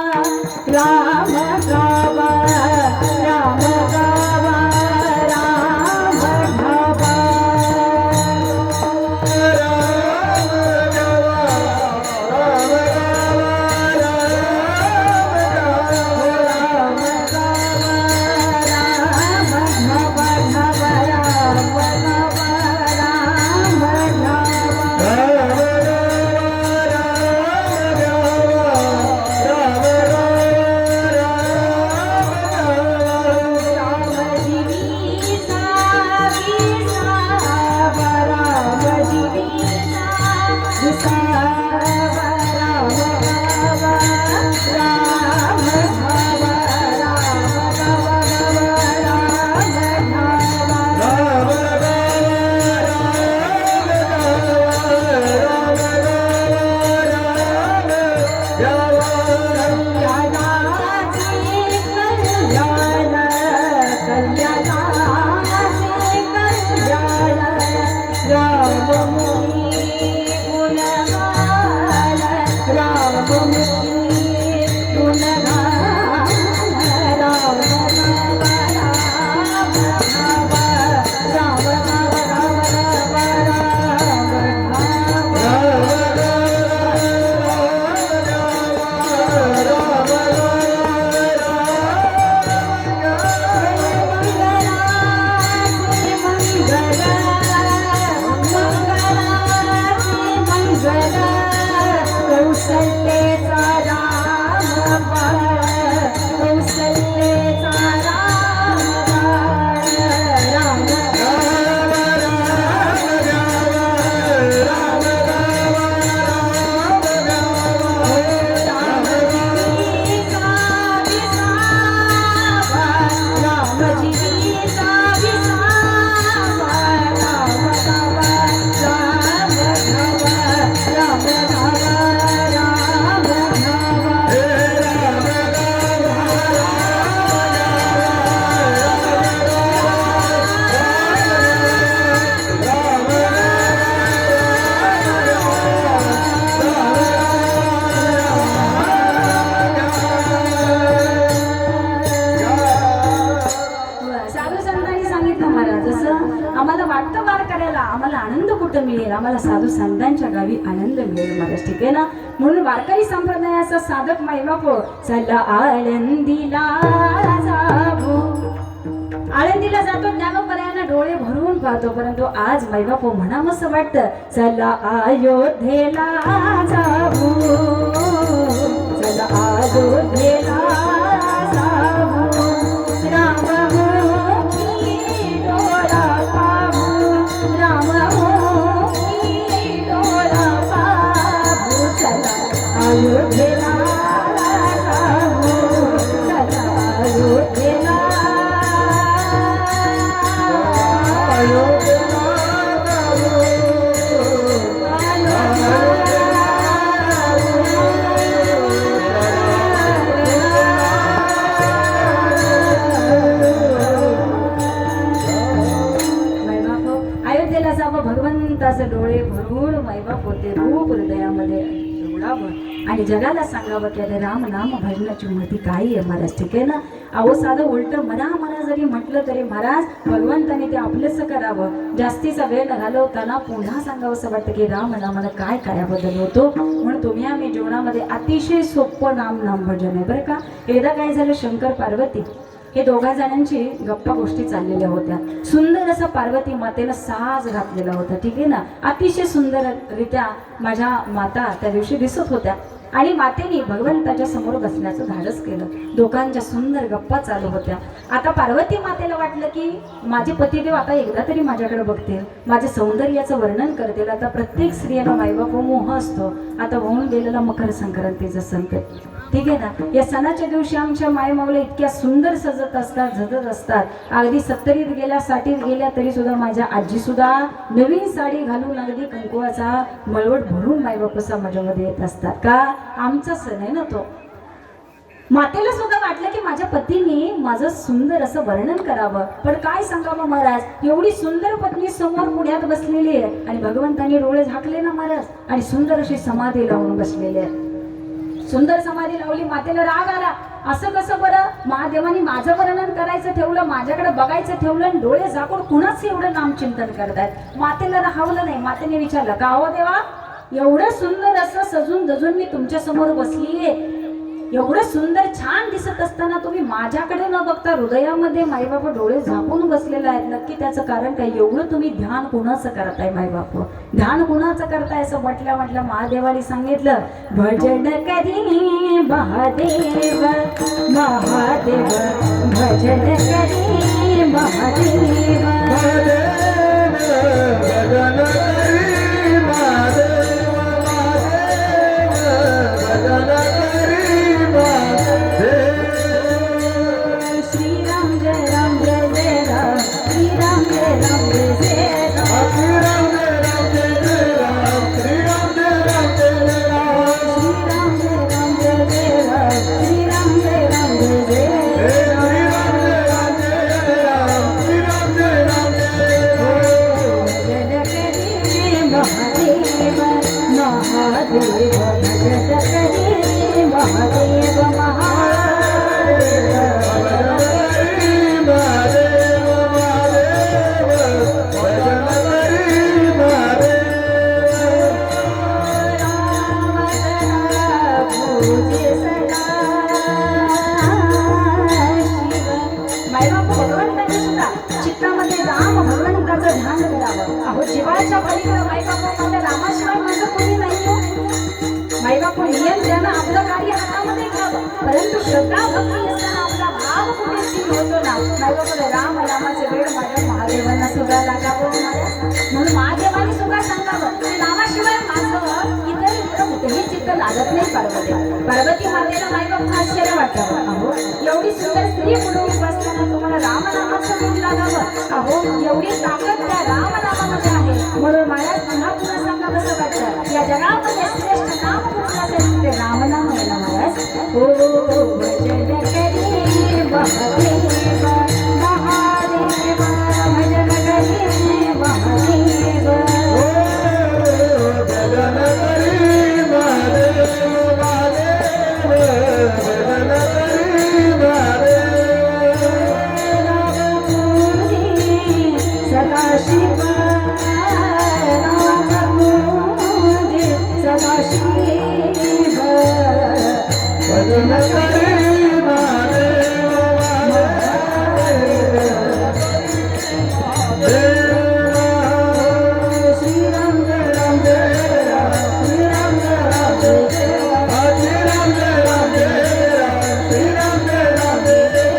राम गावा राम गावा राम घ्यावा. आम्हाला साधू संतांच्या गावी आनंद मिळेल महाराज, ठीक आहे ना. म्हणून वारकरी संप्रदायाचा साधक मायबाप चला आळंदीला जाऊ. आळंदीला जातो ज्ञानोबरायांना डोळे भरून पाहतो, परंतु आज मायबाप म्हणावंसं वाटतं चला अयोध्येला जाऊ, चला अयोध्येला जाऊ. राममुखी डोळा पाहू, राममुखी डोळा पाहू, चला अयोध्या सांगावं भगवंताचे डोळे भरून मैबाप होते रूप हृदयामध्ये डोळावं आणि जगाला सांगावं की अरे राम नाम भजनाची महती काय आहे महाराज. ठीक आहे ना. अहो साधं उलट मना जरी म्हटलं तरी महाराज भगवंताने ते आपलंच करावं. जास्तीचा वेळ घालवताना पुन्हा सांगावं असं वाटतं की राम नामानं काय कायाबद्दल होतो. म्हणून तुम्ही आम्ही जीवनामध्ये अतिशय सोपं नाम भजन आहे बरं का. एकदा काय झालं, शंकर पार्वती हे दोघा जणांची गप्पा गोष्टी चाललेल्या होत्या. सुंदर असा पार्वती मातेनं साज घातलेला होता. ठीक आहे ना. अतिशय सुंदररित्या माझ्या माता त्या दिवशी दिसत होत्या आणि मातेने भगवंताच्या समोर बसण्याचं धाडस केलं. दोघांच्या सुंदर गप्पा चालू होत्या. आता पार्वती मातेला वाटलं की माझे पतिदेव आता एकदा तरी माझ्याकडे बघतील, माझ्या सौंदर्याचं वर्णन करतील. आता प्रत्येक स्त्रियाला मायबाप मोह असतो. आता होऊन गेलेला मकर संक्रांतीचा सण, ठीक आहे ना. या सणाच्या दिवशी आमच्या मायमाऊला इतक्या सुंदर सजत असतात, झजत असतात. अगदी 70ीत गेल्या 60ीत गेल्या तरी सुद्धा माझ्या आजी सुद्धा नवीन साडी घालून अगदी कुंकुवाचा मळवट भरून मायबापसा माझ्यामध्ये येत असतात. का आमचा सण आहे ना तो. मातेला सुद्धा वाटलं की माझ्या पतीने माझं सुंदर असं वर्णन करावं. पण काय सांगावं महाराज, एवढी सुंदर पत्नी समोर पुढ्यात बसलेली आहे आणि भगवंतांनी डोळे झाकले ना महाराज आणि सुंदर अशी समाधी लावून बसलेली आहे. सुंदर समाधी लावली. मातेला राग आला. असं कसं बरं, महादेवानी माझं वर्णन करायचं ठेवलं, माझ्याकडे बघायचं ठेवलं आणि डोळे झाकून कुणाच एवढं नामचिंतन करतायत. मातेला राहावलं नाही. मातेने विचारलं का हो देवा, एवढं सुंदर असं सजून दजून मी तुमच्या समोर बसलीये, एवढं सुंदर छान दिसत असताना तुम्ही माझ्याकडे न बघता हृदयामध्ये माईबापा डोळे झाकून बसलेले आहेत. नक्की त्याचं कारण काय? एवढं तुम्ही ध्यान कुणाचं करताय माईबाप, ध्यान कुणाचं करताय असं म्हटल्या महादेवाने सांगितलं, भजन करी महादेव महादेव, भजन करी महादेव भजन करी महादेव भजन श्रीराम जय राम जय जय राम, श्रीराम जय राम जय जय राम, श्रीराम जय राम जय जय राम, श्रीराम जय राम जय जय राम, श्रीराम जय राम जय जय राम, श्रीराम जय राम जय जय राम, श्रीराम जय राम जय राम, भजन करी महादेव महादेव, भजन करी महादेव महादेव, चित्तामध्ये राम भगवंताचं ध्यान करावं. अहो जीवाच्या पलीकडे माईबापू मला रामाशिवाय माझं कोणी नाही. माईबापू नियम द्यानं आपलं कार्य हातामध्ये घ्यावं, परंतु श्रद्धा भक्ती असताना आपला भाव कुठे स्थिर होतो ना. माईबापूला राम रामाचे वेळ माझ्या महादेवांना सुद्धा लागावं. म्हणून महादेवाने सुद्धा सांगावं की रामाशिवाय माझं इतर कुठेही चित्त लागत नाही. पार्वती मातेला माईबापू आश्चर्य वाटावं. अहो एवढी सुंदर स्त्री पुढे बसताना तुम्हाला रामनामाचं वेळ लागावं. अहो एवढी ताकद त्या रामनामामध्ये आहे. म्हणून मला पुन्हा सांगावं असं वाटतं, या जगामध्ये श्रेष्ठ नाम कुठलं असेल ते रामनाम आहे ना महाराज. हो भजन करी महादेव महादेव, भजन करी महादेव, भजन करी महादेव महादेव, भजन करी महादेव, सदाशिव रामपूजे सदाशिव, भजन करी महादेव महादेव, श्रीराम जय राम जय राम, श्रीराम जय राम जय जय राम, श्रीराम जय राम जय राम, श्रीराम जय राम जय राम, श्रीराम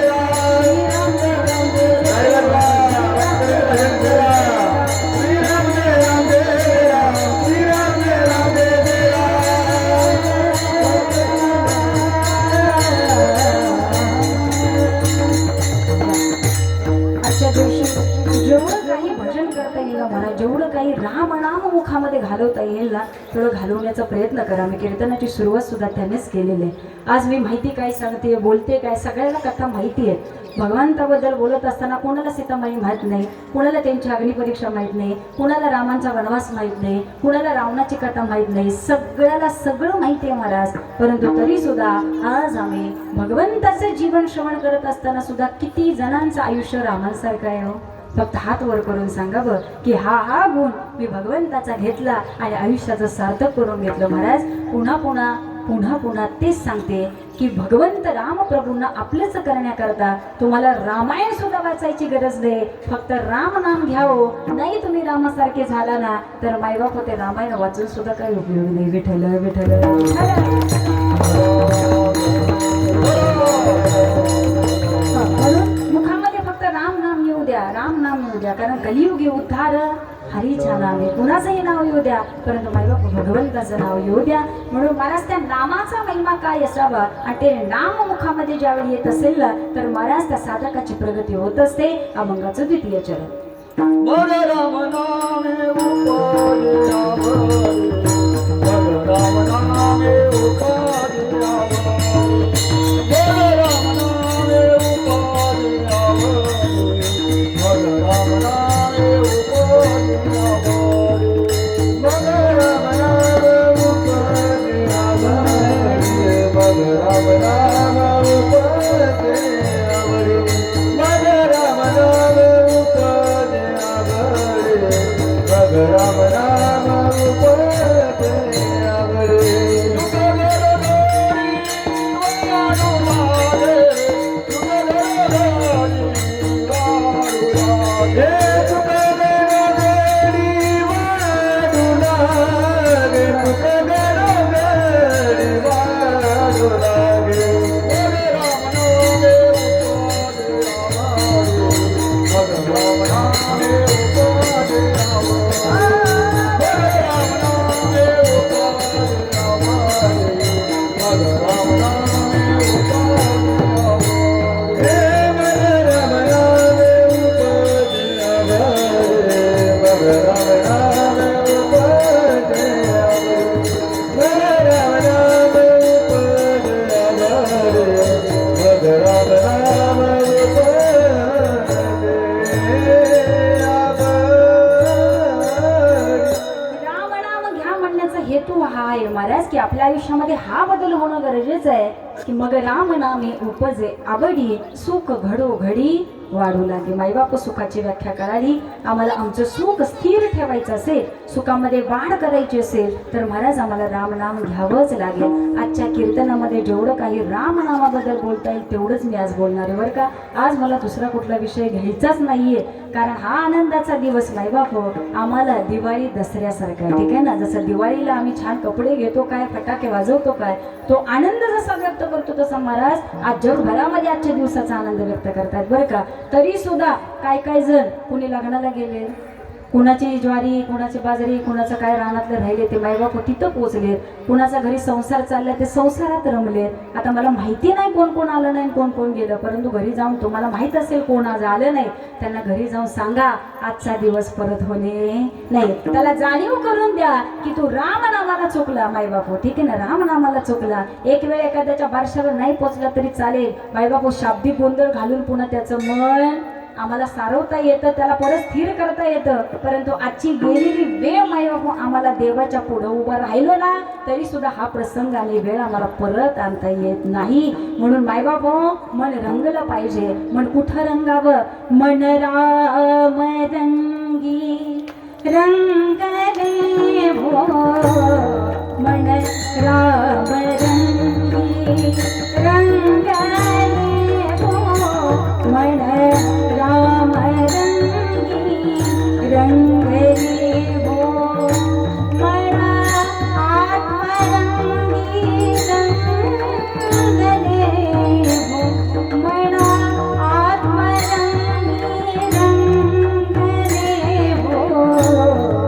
जय राम जय जय श्रीराम जय राम जय राम, श्रीराम जय राम जय राम. जेवढं काही भजन करता येईल ना म्हणा, जेवढं काही रामनाम मुखामध्ये घालवता येईल ना तेवढं घालवण्याचा प्रयत्न करा. मी कीर्तनाची सुरुवात सुद्धा त्यानेच केलेली आहे. आज मी माहिती काय सांगते, बोलते काय, सगळ्यांना कथा माहिती आहे. भगवंताबद्दल बोलत असताना कोणाला सीतामाई माहीत नाही, कुणाला त्यांची अग्निपरीक्षा माहीत नाही, कुणाला रामांचा वनवास माहीत नाही, कुणाला रावणाची कथा माहीत नाही. सगळ्याला सगळं माहिती आहे महाराज. परंतु तरी सुद्धा आज आम्ही भगवंताचं जीवन श्रवण करत असताना सुद्धा किती जणांचं आयुष्य रामांसारखं आहे हो. फक्त हात वर करून सांगावं की हा गुण मी भगवंताचा घेतला आणि आयुष्याचं सार्थक करून घेतलं. महाराज पुन्हा पुन्हा तेच सांगते की भगवंत रामप्रभूंना आपलंच करण्याकरता तुम्हाला रामायण सुद्धा वाचायची गरज नाही. फक्त राम नाम घ्यावं. नाही तुम्ही रामासारखे झाला ना तर मायबाप ते रामायण वाचून सुद्धा काही उपयोग नाही. विठ्ठल विठ्ठल म्हणून मुखामध्ये फक्त राम नाम येऊ द्या, राम नाम येऊ द्या. कारण कलियुगी उद्धार हरीच्या नावे, कुणाचंही नाव येऊ द्या परंतु मायबाप भगवंताचं नाव येऊ द्या. म्हणून महाराज त्या नामाचा महिमा काय असावा आणि ते नाम मुखामध्ये ज्यावेळी येत असेल ना तर महाराज त्या साधकाची प्रगती होत असते. अभंगाचं द्वितीय चरण. राम नामे हेतू हा आहे महाराज की आपल्या आयुष्यामध्ये हा बदल होणं गरजेचं आहे की मग राम नामे उपजे आवडी सुख घडो घडी वाढू लागे. माईबाप सुखाची व्याख्या कळाली. आम्हाला आमचं सुख स्थिर ठेवायचं असेल, सुखामध्ये वाढ करायची असेल तर महाराज आम्हाला रामनाम घ्यावंच लागेल. आजच्या कीर्तनामध्ये जेवढं काही रामनामाबद्दल बोलता येईल तेवढंच मी आज बोलणार आहे बरं का. आज मला दुसरा कुठला विषय घ्यायचाच नाहीये कारण हा आनंदाचा दिवस माईबाप आम्हाला दिवाळी दसऱ्यासारखा ठीक आहे ना. जसं दिवाळीला आम्ही छान कपडे घेतो काय, फटाके वाजवतो काय, तो आनंद जसा व्यक्त करतो तसा महाराज आज जगभरामध्ये आजच्या दिवसाचा आनंद व्यक्त करतात बरं का. तरी सुद्धा काय जण कुणी लग्नाला गेले, कुणाची ज्वारी, कुणाची बाजरी, कुणाचं काय रानातलं राहिले ते मायबाप तिथं पोचले, कुणाचा घरी संसार चाललाय ते संसारात रमले. आता मला माहिती नाही कोण कोण आलं नाही कोण कोण गेलं, परंतु घरी जाऊन तुम्हाला माहित असेल कोण आज आलं नाही त्यांना घरी जाऊन सांगा आजचा दिवस परत होणे नाही. त्याला जाणीव करून द्या की तू रामनामाला चुकला मायबाप ठीक आहे ना, रामनामाला चुकला. एक वेळ एखाद्याच्या बारशावर नाही पोचला तरी चालेल मायबाप शाब्दिक गोंधळ घालून पुन्हा त्याचं मन आम्हाला सारवता येतं, त्याला परत स्थिर करता येतं. परंतु आजची गेलेली वेळ मायबाप आम्हाला देवाच्या पुढं उभं राहिलो ना तरी सुद्धा हा प्रसंग आणि वेळ आम्हाला परत आणता येत नाही. म्हणून मायबाप मन रंगलं पाहिजे. मन कुठं रंगावं? मन राम रंगी रंगले भो, मन राम रंगी रंगले भो, मन राम रंगी रंगले भो, मन आत्मरंगी रंगले भो, मन आत्मरंगी रंगले भो.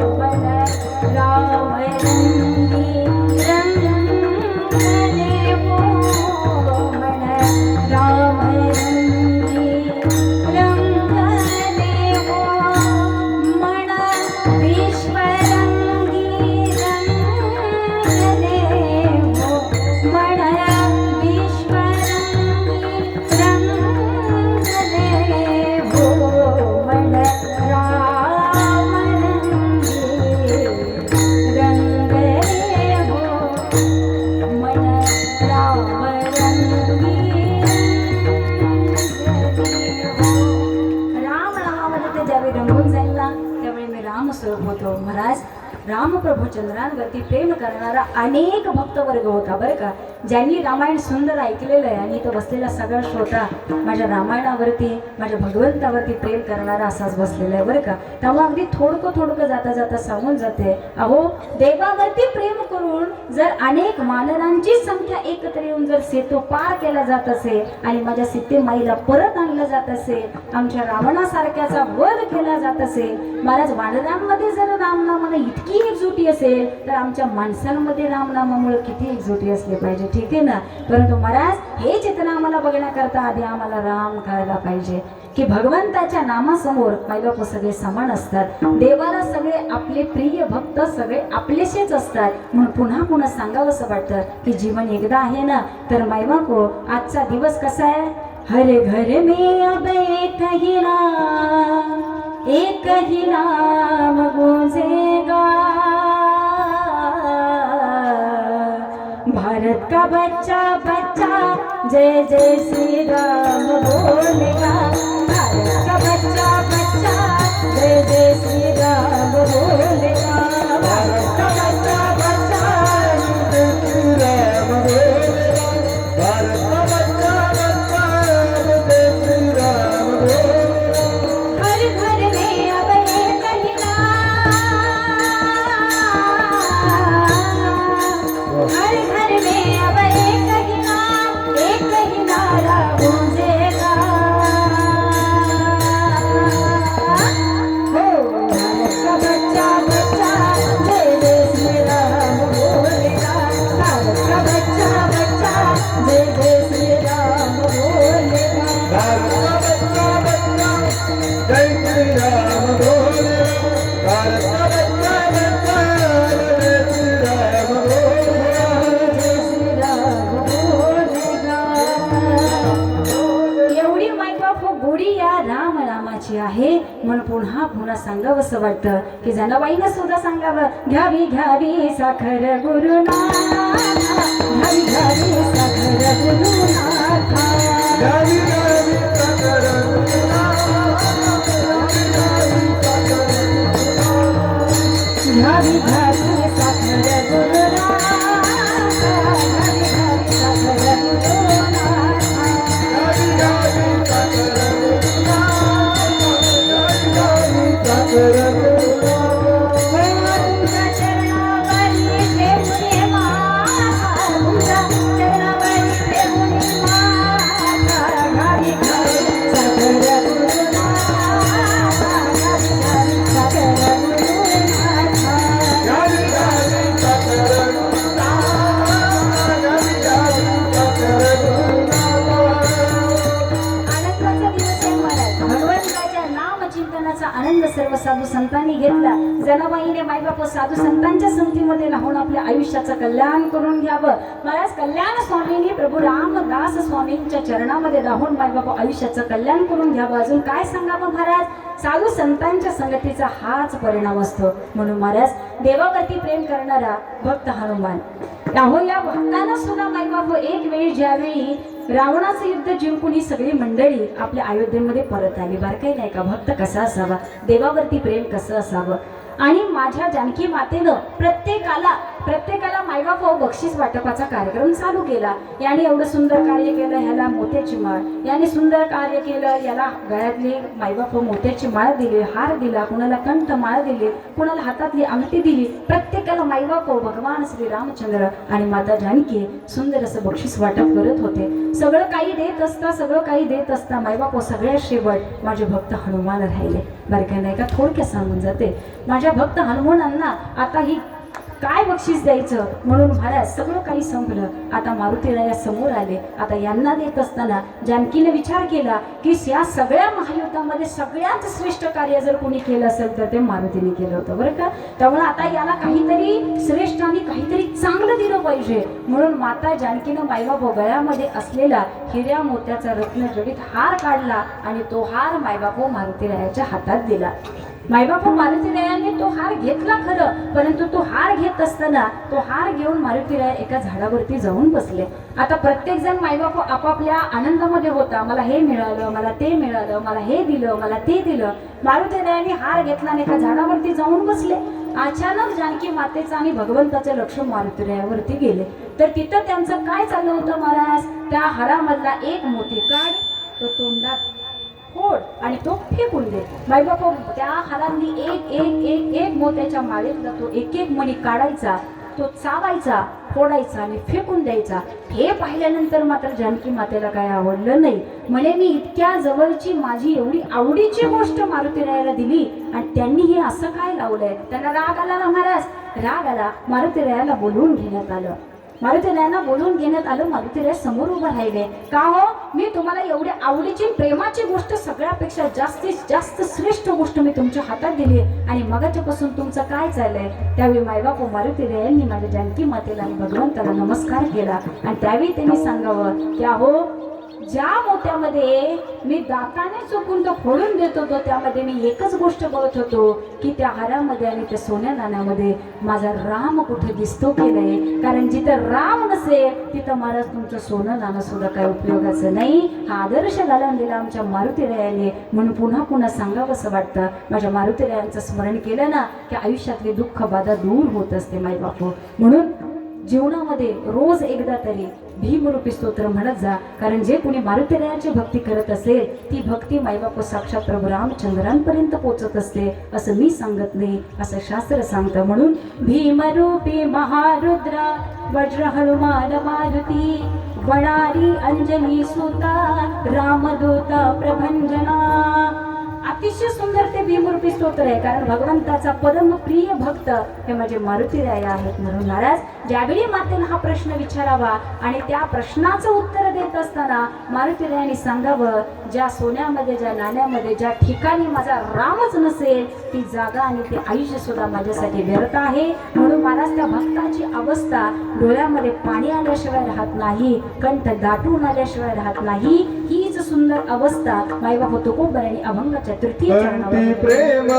ज्यावेळी रंगून जाईल ना त्यावेळी मी रामस्वरूप होतो. महाराज रामप्रभू चंद्रांवरती प्रेम करणारा अनेक भक्तवर्ग होता बरं का. ज्यांनी रामायण सुंदर ऐकलेलं आहे आणि इथं बसलेला सगळा श्रोता माझ्या रामायणावरती माझ्या भगवंतावरती प्रेम करणारा असाच बसलेला आहे बरं का. त्यामुळे अगदी थोडकं जाता जाता सांगून जाते, अहो देवावरती प्रेम करून जर अनेक मानवांची संख्या एकत्र येऊन जर सेतू पार केला जात असेल आणि माझ्या सीतेमाईला परत आणलं जात असेल, आमच्या रावणासारख्याचा वध केला जात असेल, महाराज वानरांमध्ये जर रामनामाने इतकी एकजुटी असेल तर आमच्या माणसांमध्ये रामनामामुळे किती एकजुटी असली पाहिजे. ठीक आहे ना. परंतु महाराज हे चित्र आम्हाला बघण्याकरता आधी आम्हाला राम कळायला पाहिजे की भगवंताच्या नामासमोर मायबाप सगळे समान असतात. देवाला सगळे आपले प्रिय भक्त सगळे आपलेसेच असतात. म्हणून पुन्हा पुन्हा सांगावंसं वाटतं की जीवन एकदा आहे ना. तर मायबापो आजचा दिवस कसा आहे. हरे घर में अब एक ही नाम गूंजेगा, भारत का बच्चा बच्चा जय जय श्री राम बोलेगा. भारत का बच्चा बच्चा जय जय श्री राम बोलेगा. भारत का बच्चा बच्चा जय श्री राम बोलेगा. भारत का बच्चा बच्चा जय श्री राम बोलेगा. हर घर में अब एक ही हर घर में अब एक ही नारा गूंजेगा. हो भारत का बच्चा बच्चा जय जय श्री राम बोलेगा. भारत का बच्चा बच्चा जय जय श्री राम बोलेगा. भारत का बच्चा बच्चा जय श्री राम बोलेगा. भारत का बच्चा बच्चा जय श्री राम बोलेगा. जय श्री राम बोलेगा. एवढी मायबाप हो गोडी या राम रामाची आहे. म्हणून पुन्हा पुन्हा सांगावंसं वाटतं की जनाबाईनं सुद्धा सांगावं, घ्यावी घ्यावी साखर गुरुनाथा, घ्यावी घ्यावी साखर गुरुनाथा. गावी गावी साखर गुरुनाथा, घ्यावी घ्यावी साखर गुरुनाथा, घ्यावी घ्यावी साखर गुरुनाथा. गावी गावी साखर गुरुनाथा, गावी गावी साखर गुरुनाथा. तुमच्या चरणावरी ठेवून माथा, तुमच्या चरणावरी ठेवून माथा, घावी घावी साखर गुरुनाथा, घावी घावी साखर गुरुनाथा. गावी गावी साखर गुरुनाथा, गावी गावी साखर गुरुनाथा. आनंदाचा दिवस आहे महाराज. भगवंताच्या नामचिंतनाचा आनंद सर्व साधू संतांनी घेतला. जनाबाईने मायबाप साधू संतांच्या संगतीमध्ये राहून आपल्या आयुष्याचं कल्याण करून घ्यावं. महाराज कल्याण स्वामींनी प्रभू रामदास स्वामींच्या चरणामध्ये राहून मायबाप आयुष्याचं कल्याण करून घ्यावं. अजून काय सांगावं महाराज. साधू संतांच्या संगतीचा हाच परिणाम असतो. म्हणून महाराज देवावरती प्रेम करणारा भक्त हनुमान, अहो या भक्तांना सुद्धा मायबाप एक वेळी ज्यावेळी रावणाचं युद्ध जिंकून ही सगळी मंडळी आपल्या अयोध्येमध्ये परत आली. बार काही नाही का. भक्त कसा असावा, देवावरती प्रेम कसं असावं. आणि माझ्या जानकी मातेनं प्रत्येकाला मायबाप बक्षीस वाटपाचा कार्यक्रम चालू केला. याने एवढं सुंदर कार्य केलं, ह्याला मोत्याची माळ, याने सुंदर कार्य केलं, याला गळ्यातली मायबाप मोत्याची माळ दिली, हार दिला, कुणाला कंठ माळ दिली, कुणाला हातातली अंगठी दिली. प्रत्येकाला मायबाप भगवान श्री रामचंद्र आणि माता जानकी सुंदर असं बक्षीस वाटप करत होते. सगळं काही देत असता मायबाप सगळ्या शेवट माझे भक्त हनुमान राहिले. बरं काय नाही का. थोडक्यात सांगून जाते. माझ्या भक्त हनुमानांना आता ही काय बक्षीस द्यायचं म्हणून महाराज सगळं काही संपलं. आता मारुतीराया समोर आले. आता यांना देत असताना जानकीने विचार केला की या सगळ्या महायुद्धामध्ये सगळ्यात श्रेष्ठ कार्य जर कोणी केलं असेल तर ते मारुतीने केलं होतं बरं का. त्यामुळे आता याला काहीतरी श्रेष्ठ आणि काहीतरी चांगलं दिलं पाहिजे. म्हणून माता जानकीनं मायबाप गळ्यामध्ये असलेला हिऱ्या मोत्याचा रत्न जडित हार काढला आणि तो हार मायबाप मारुतीरायाच्या हातात दिला. मायबापू मारुतीरायाने तो हार घेतला खरं, परंतु तो हार घेत असताना तो हार घेऊन मारुतीराया एका झाडावरती जाऊन बसले. आता प्रत्येक जण मायबापू आपापल्या आनंदामध्ये होता. मला हे मिळालं, मला ते मिळालं, मला हे दिलं, मला ते दिलं. मारुतीरायाने हार घेतला आणि एका झाडावरती जाऊन बसले. अचानक जानकी मातेचं आणि भगवंताचं लक्ष मारुतीरायावरती गेले. तर तिथं त्यांचं काय चाललं होतं महाराज, त्या हारामधला एक मोती काढ, तो तोंडात फोड आणि तो फेकून दे. मायबापू त्या हारांनी एक एक एक एक मोत्याच्या माळेतला तो एक एक मणी काढायचा, तो चावायचा, फोडायचा आणि फेकून द्यायचा. हे पाहिल्यानंतर मात्र जानकी मातेला काय आवडलं नाही. म्हणे मी इतक्या जवळची माझी एवढी आवडीची गोष्ट मारुतीरायाला दिली आणि त्यांनी हे असं काय लावलंय. त्यांना राग आला ना महाराज, राग आला. मारुतीरायाला बोलवून घेण्यात आलं. मारुतीरायांना बोलवून घेण्यात आलं. मारुतीराय समोर उभं राहिले. का हो, मी तुम्हाला एवढी आवडीची प्रेमाची गोष्ट सगळ्यापेक्षा जास्तीत जास्त श्रेष्ठ गोष्ट मी तुमच्या हातात दिली आणि मगाच्यापासून तुमचं काय चाललंय. त्यावेळी मायबापू मारुतीरायांनी माझ्या जानकी मातेला आणि भगवंताला नमस्कार केला आणि त्यावेळी त्यांनी सांगावं की अहो, ज्या मोत्यामध्ये मी दाताने चुकून तो फोडून देत होतो त्यामध्ये मी एकच गोष्ट बघत होतो की त्या हारामध्ये आणि त्या सोन्या नाण्यामध्ये माझा राम कुठे दिसतो की नाही. कारण जिथं राम नसेल तिथं महाराज तुमचं सोनं नाणं सुद्धा काय उपयोगाचं नाही. हा आदर्श घालून दिला आमच्या मारुतीरायाने. म्हणून पुन्हा पुन्हा सांगावं असं वाटतं. माझ्या मारुतीरायांचं स्मरण केलं ना की आयुष्यातली दुःख बाधा दूर होत असते मायबापू. म्हणून जीवनामध्ये रोज एकदा तरी भीमरूपी स्तोत्र म्हणत जा. कारण जे कोणी मारुतीरायाची भक्ती करत असेल ती भक्ती मायबापू साक्षात प्रभू रामचंद्रांपर्यंत पोचत असते असं मी सांगत नाही, असं शास्त्र सांगतं. म्हणून भीमरूपी महारुद्र वज्र हनुमान मारुती वणारी अंजनी सुता रामदूता प्रभंजना. अतिशय सुंदर ते भीमरूपी स्तोत्र आहे. कारण भगवंताचा परम प्रिय भक्त हे माझे मारुतीराय आहेत. म्हणून महाराज ज्यावेळी मातेला हा प्रश्न विचारावा आणि त्या प्रश्नाचं उत्तर देत असताना मारुतीरायांनी सांगावं, ज्या सोन्यामध्ये, ज्या नाण्यामध्ये, ज्या ठिकाणी माझा रामच नसेल ती जागा आणि ते आयुष्य सुद्धा माझ्यासाठी व्यर्थ आहे. म्हणून महाराज त्या भक्ताची अवस्था डोळ्यामध्ये पाणी आल्याशिवाय राहत नाही, कंठ दाटून आल्याशिवाय राहत नाही. हीच सुंदर अवस्था मायबापू तुकोबरायांनी अभंगाच्या तृतीय चरणावर प्रेम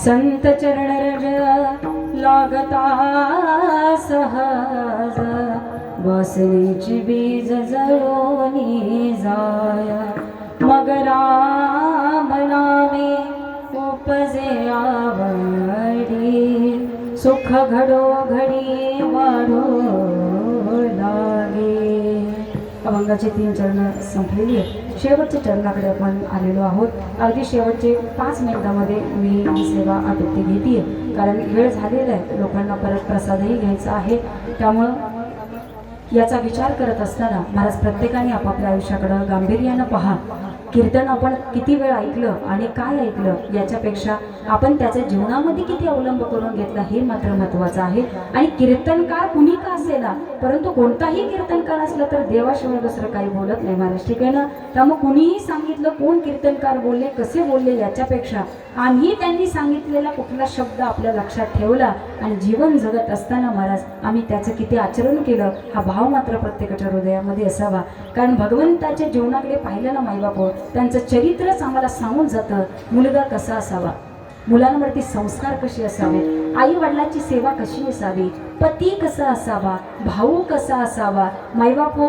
संत चरण रज लागता सहज बसण्याची बीज जळोनी जाय मग राम नामे उपजे आवडी सुख घडो घडी वाढो लागे. अभंगाचे 3 चरण संपलेली आहेत. शेवटच्या चरणाकडे आपण आलेलो आहोत. अगदी शेवटचे 5 मिनिटांमध्ये मी ही सेवा आटोपते घेते कारण वेळ झालेला आहे. लोकांना परत प्रसादही घ्यायचा आहे. त्यामुळं याचा विचार करत असताना महाराज प्रत्येकाने आपापल्या आयुष्याकडं गांभीर्यानं पहा. कीर्तन आपण किती वेळ ऐकलं आणि काय ऐकलं याच्यापेक्षा आपण त्याच्या जीवनामध्ये किती अवलंब करून घेतला हे मात्र महत्त्वाचं आहे. आणि कीर्तनकार कुणी का असेना परंतु कोणताही कीर्तनकार असलं तर देवाशिवाय दुसरं काही बोलत नाही महाराज. ठीक आहे ना. त्यामुळे कुणीही सांगितलं कोण कीर्तनकार बोलले कसे बोलले याच्यापेक्षा आम्ही त्यांनी सांगितलेला कुठला शब्द आपल्या लक्षात ठेवला आणि जीवन जगत असताना महाराज आम्ही त्याचं किती आचरण केलं हा भाव मात्र प्रत्येकाच्या हृदयामध्ये असावा. कारण भगवंताच्या जीवनाकडे पाहिलं ना माईबाप त्यांचं चरित्रच आम्हाला सांगून जातं. मुलगा कसा असावा, मुलांवरती संस्कार कसे असावे, आई वडिलांची सेवा कशी असावी, पती कसा असावा, भाऊ कसा असावा, माईबाप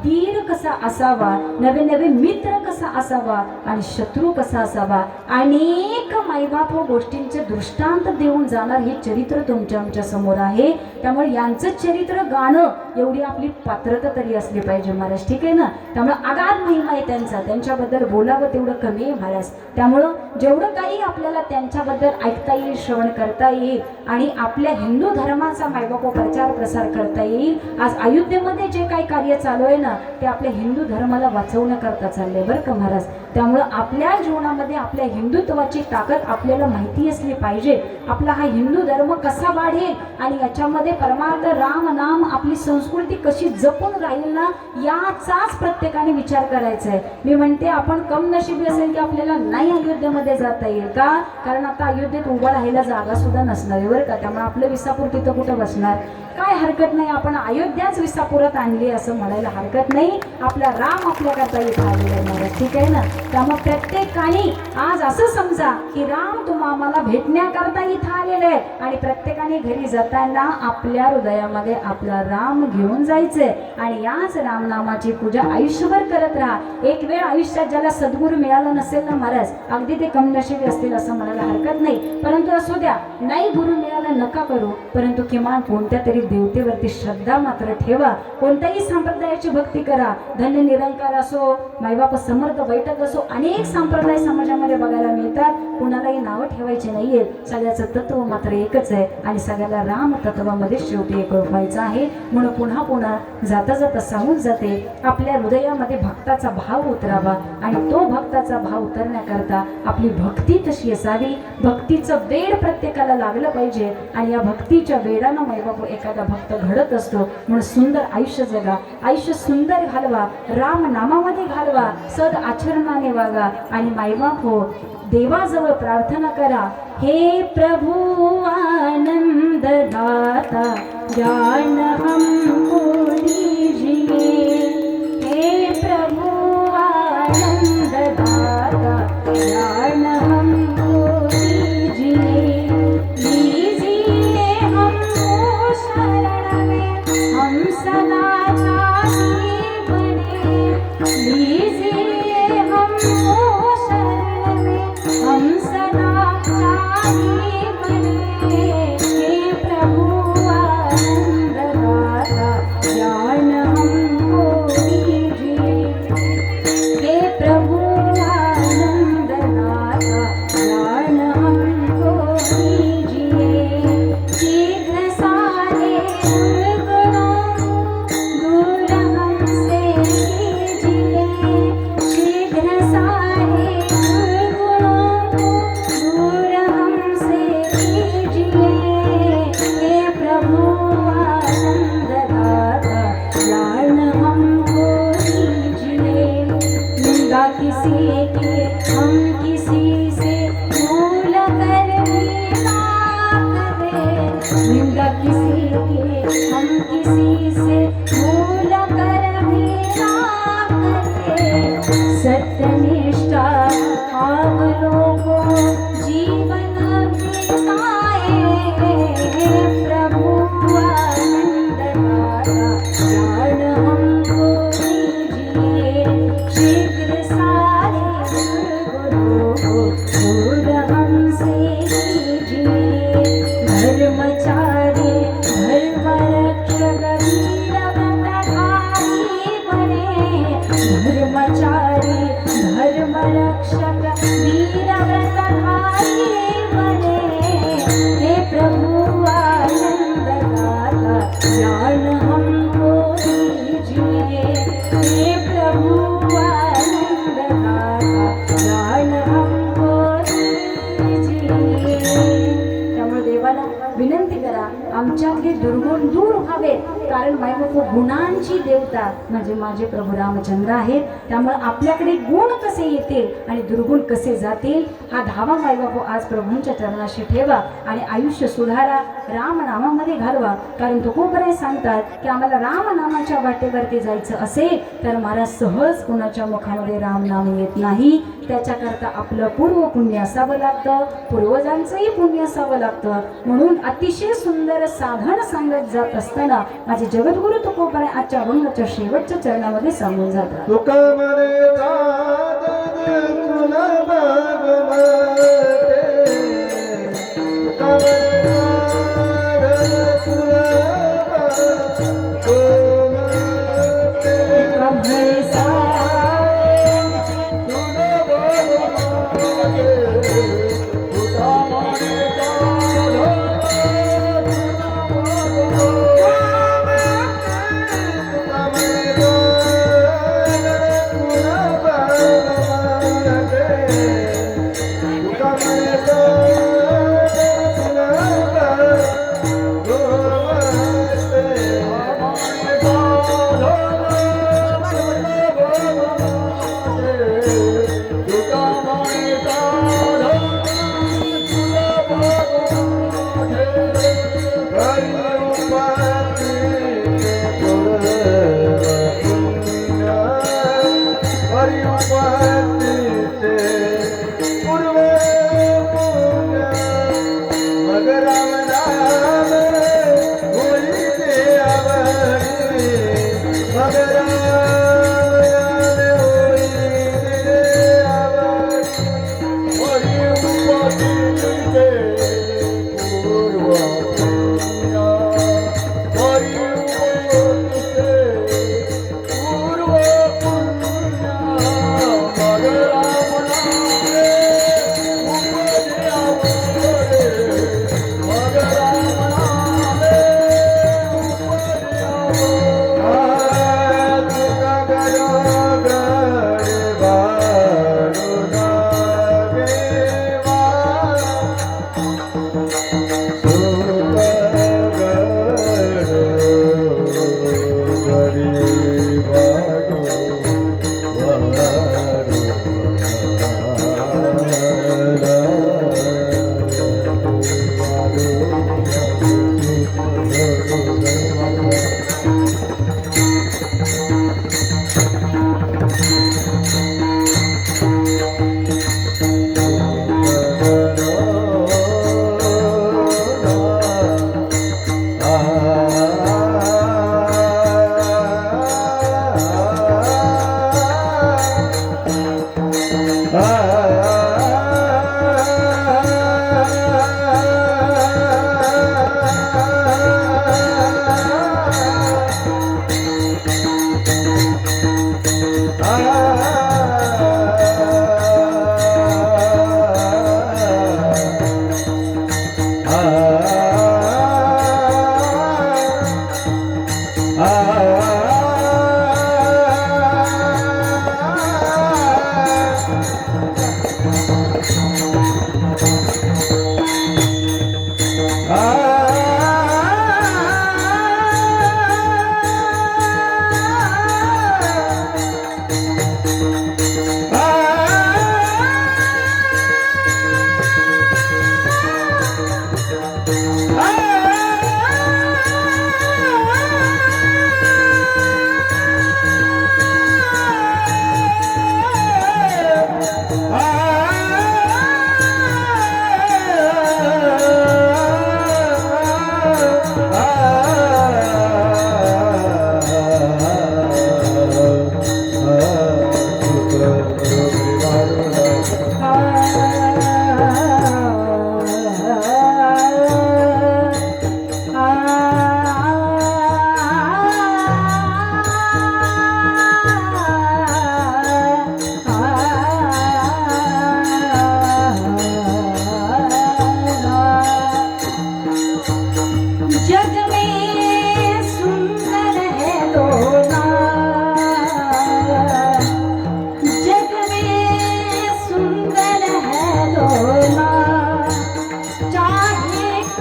दीर कसा असावा, नवे नवे मित्र कसा असावा आणि शत्रू कसा असावा. अनेक माईबाप गोष्टींचे दृष्टांत देऊन जाणार हे चरित्र तुमच्या आमच्या समोर आहे. त्यामुळे यांचं चरित्र गाणं एवढी आपली पात्रता तरी असली पाहिजे महाराज. ठीक आहे ना. त्यामुळे अगाध महिमा आहे त्यांचा. त्यांच्याबद्दल बोलावं तेवढं कमी आहे महाराज. त्यामुळं जेवढं काही आपल्याला त्यांच्याबद्दल ऐकता येईल, श्रवण करता येईल आणि आपल्या हिंदू धर्माचा मायबाप प्रचार प्रसार करता येईल. आज अयोध्येमध्ये जे काही कार्य चालू आहे ना ते आपल्या हिंदू धर्माला वाचवण्याकरता चाललंय बरं का महाराज. त्यामुळं आपल्या जीवनामध्ये आपल्या हिंदुत्वाची ताकद आपल्याला माहिती असली पाहिजे. आपला हा हिंदू धर्म कसा वाढेल आणि याच्यामध्ये परमार्थ राम नाम आपली संस्कृती कशी जपून राहील ना याचाच प्रत्येकाने विचार करायचा आहे. मी म्हणते आपण कम नशिबी असेल की आपल्याला नाही अयोध्येमध्ये जाता येईल का. कारण आता अयोध्येत उभं राहायला जागा सुद्धा नसणार आहे बरं का. त्यामुळे आपलं विसापूर तिथं कुठं बसणार. काय हरकत नाही. आपण अयोध्याच विसापुरात आणली असं म्हणायला हरकत नाही. आपला राम आपल्याकरता इथं आलेला आहे महाराज. ठीक आहे ना. त्यामुळे प्रत्येकाने आज असं समजा की राम तुम्हा आम्हाला भेटण्याकरता इथं आलेलं आहे आणि प्रत्येकाने घरी जाताना आपल्या हृदयामध्ये आपला राम घेऊन जायचंय आणि याच रामनामाची पूजा आयुष्यभर करत राहा. एक वेळ आयुष्यात ज्याला सद्गुरू मिळाला नसेल ना महाराज अगदी ते कमनशिबी असतील असं म्हणायला हरकत नाही. परंतु असू द्या नाही गुरु मिळाला नका करू परंतु किमान कोणत्या तरी देवतेवरती श्रद्धा मात्र ठेवा. कोणत्याही संप्रदायाची भक्ती करा. धन्य निरंकार असो, मायबाप समर्थ बैठक असो, अनेक संप्रदाय समाजामध्ये बघायला मिळतात. कुणालाही नावं ठेवायची नाहीये. सगळ्याचं तत्व मात्र एकच आहे आणि सगळ्याला राम तत्वामध्ये शेवटी एक व्हायचं आहे. म्हणून पुन्हा पुन्हा जाता जाता सांगून जाते आपल्या हृदयामध्ये भक्ताचा भाव उतरावा आणि तो भक्ताचा भाव उतरण्याकरता आपली भक्ती तशी असावी. भक्तीचं वेड प्रत्येकाला लागलं पाहिजे आणि या भक्तीच्या वेडानं मायबाप एखादा भक्त घडत असतो. म्हणून सुंदर आयुष्य जगा, आयुष्य सुंदर घालवा, राम नामामध्ये घालवा, सद आचरणाने वागा आणि मायबाप हो देवाजवळ प्रार्थना करा. हे प्रभु आनंद दाता जान हमको दीजिए. हे प्रभु आनंद दाता जान हमको दीजिए. लीजिए हमको शरण में हम सदा चाही बने. लीजिए हमको शरण में हम सदा चाही दीजिए हे प्रभु आनंद दाता ज्ञान हमको दीजिए। निंदा किसी की हम किसी से भूल कर भी ना करें, निंदा किसी की हम किसी से भूल कर भी ना करें। सत्यनिष्ठा अवलोको जीवन बिताए प्रभु आनंद दाता ज्ञान हमको दीजिए। शीघ्र सारे गुरु को दूर हमसे कीजिए। धर्मचारी धर्म रक्षक वीर व्रतधारी बने, धर्मचारी धर्म रक्षक वीर व्रतधारी बने। हे प्रभु आनंद दाता ज्ञान हमको दीजिए। हे प्रभु आनंद दाता ज्ञान हमको दीजिए। त्यामुळे देवाला विनंती करा आमच्यातले दुर्गुण दूर व्हावेत, कारण मायबापू गुणांची देवता म्हणजे माझे प्रभू रामचंद्र आहेत। त्यामुळे आपल्याकडे गुण कसे येतील आणि दुर्गुण कसे जातील हा धावा मायबापू आज प्रभूंच्या चरणाशी ठेवा आणि आयुष्य सुधारा, राम नामामध्ये घालवा। कारण तुकोबराय सांगतात की आम्हाला राम नामाच्या वाटेवरती जायचं असेल तर महाराज सहज कुणाच्या मुखामध्ये राम नाम येत नाही। त्याच्याकरता आपलं पूर्व पुण्य असावं लागतं, पूर्वजांचंही पुण्य असावं लागतं। म्हणून अतिशय सुंदर साधन सांगत जात असताना माझे जगद्गुरु तुकोबराय आजच्या अभंगाच्या शेवटच्या चरणामध्ये सांगून जातात। तुका मने दादन तुला भगवते, तुका मने दादन तुला भगवते। कमळे सारे तुला भगवते, तुका मने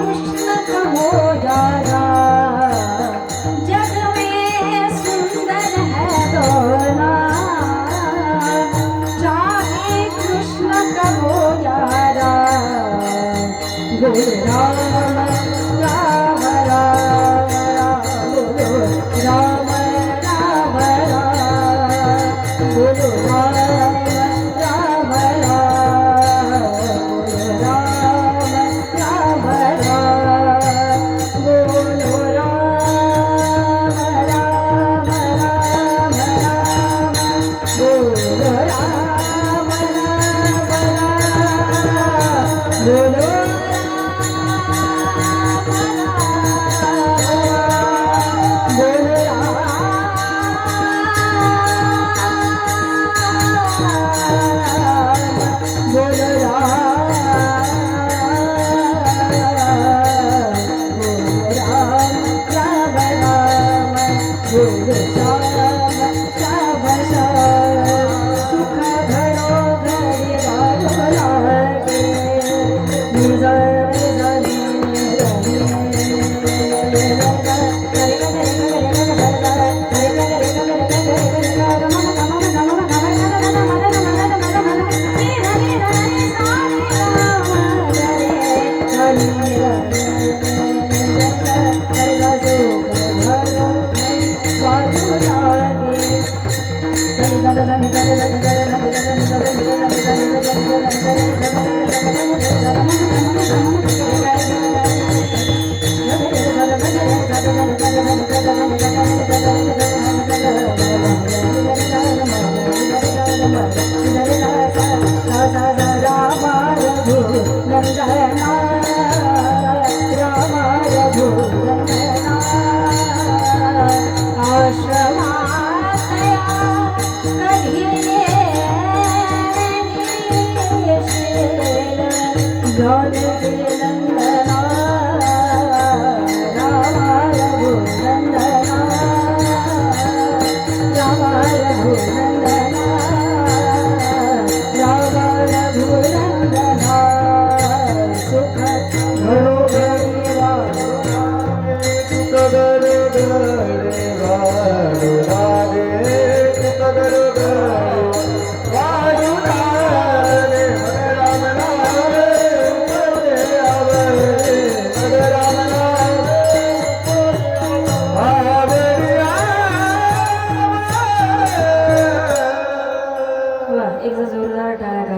कृष्ण कहो यारा जग में सुंदर है दोना चाहे कृष्ण कहो यारा बोल राम राम राम राम बोलो राम राम राम बोलो राम राम राम बोलो राम राम राम बोलो राम राम राम राम बोलो राम राम राम बोलो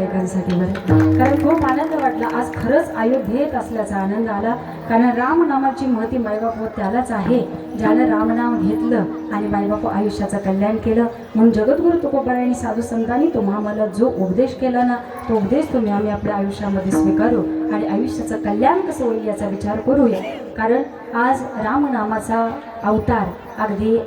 कारण खूप आनंद वाटला आज खरंच अयोध्येत असल्याचा आनंद आला कारण राम नामाची महती मायबापू त्यालाच आहे ज्यानं रामनाम घेतलं आणि मायबापू आयुष्याचं कल्याण केलं म्हणून जगद्गुरु तुकोबारायांनी साधू संतांनी तुम्हा मला जो उपदेश केला ना तो उपदेश तुम्ही आम्ही आपल्या आयुष्यामध्ये स्वीकारू आणि आयुष्याचं कल्याण कसं होईल याचा विचार करूया कारण आज रामनामाचा अवतार अगदी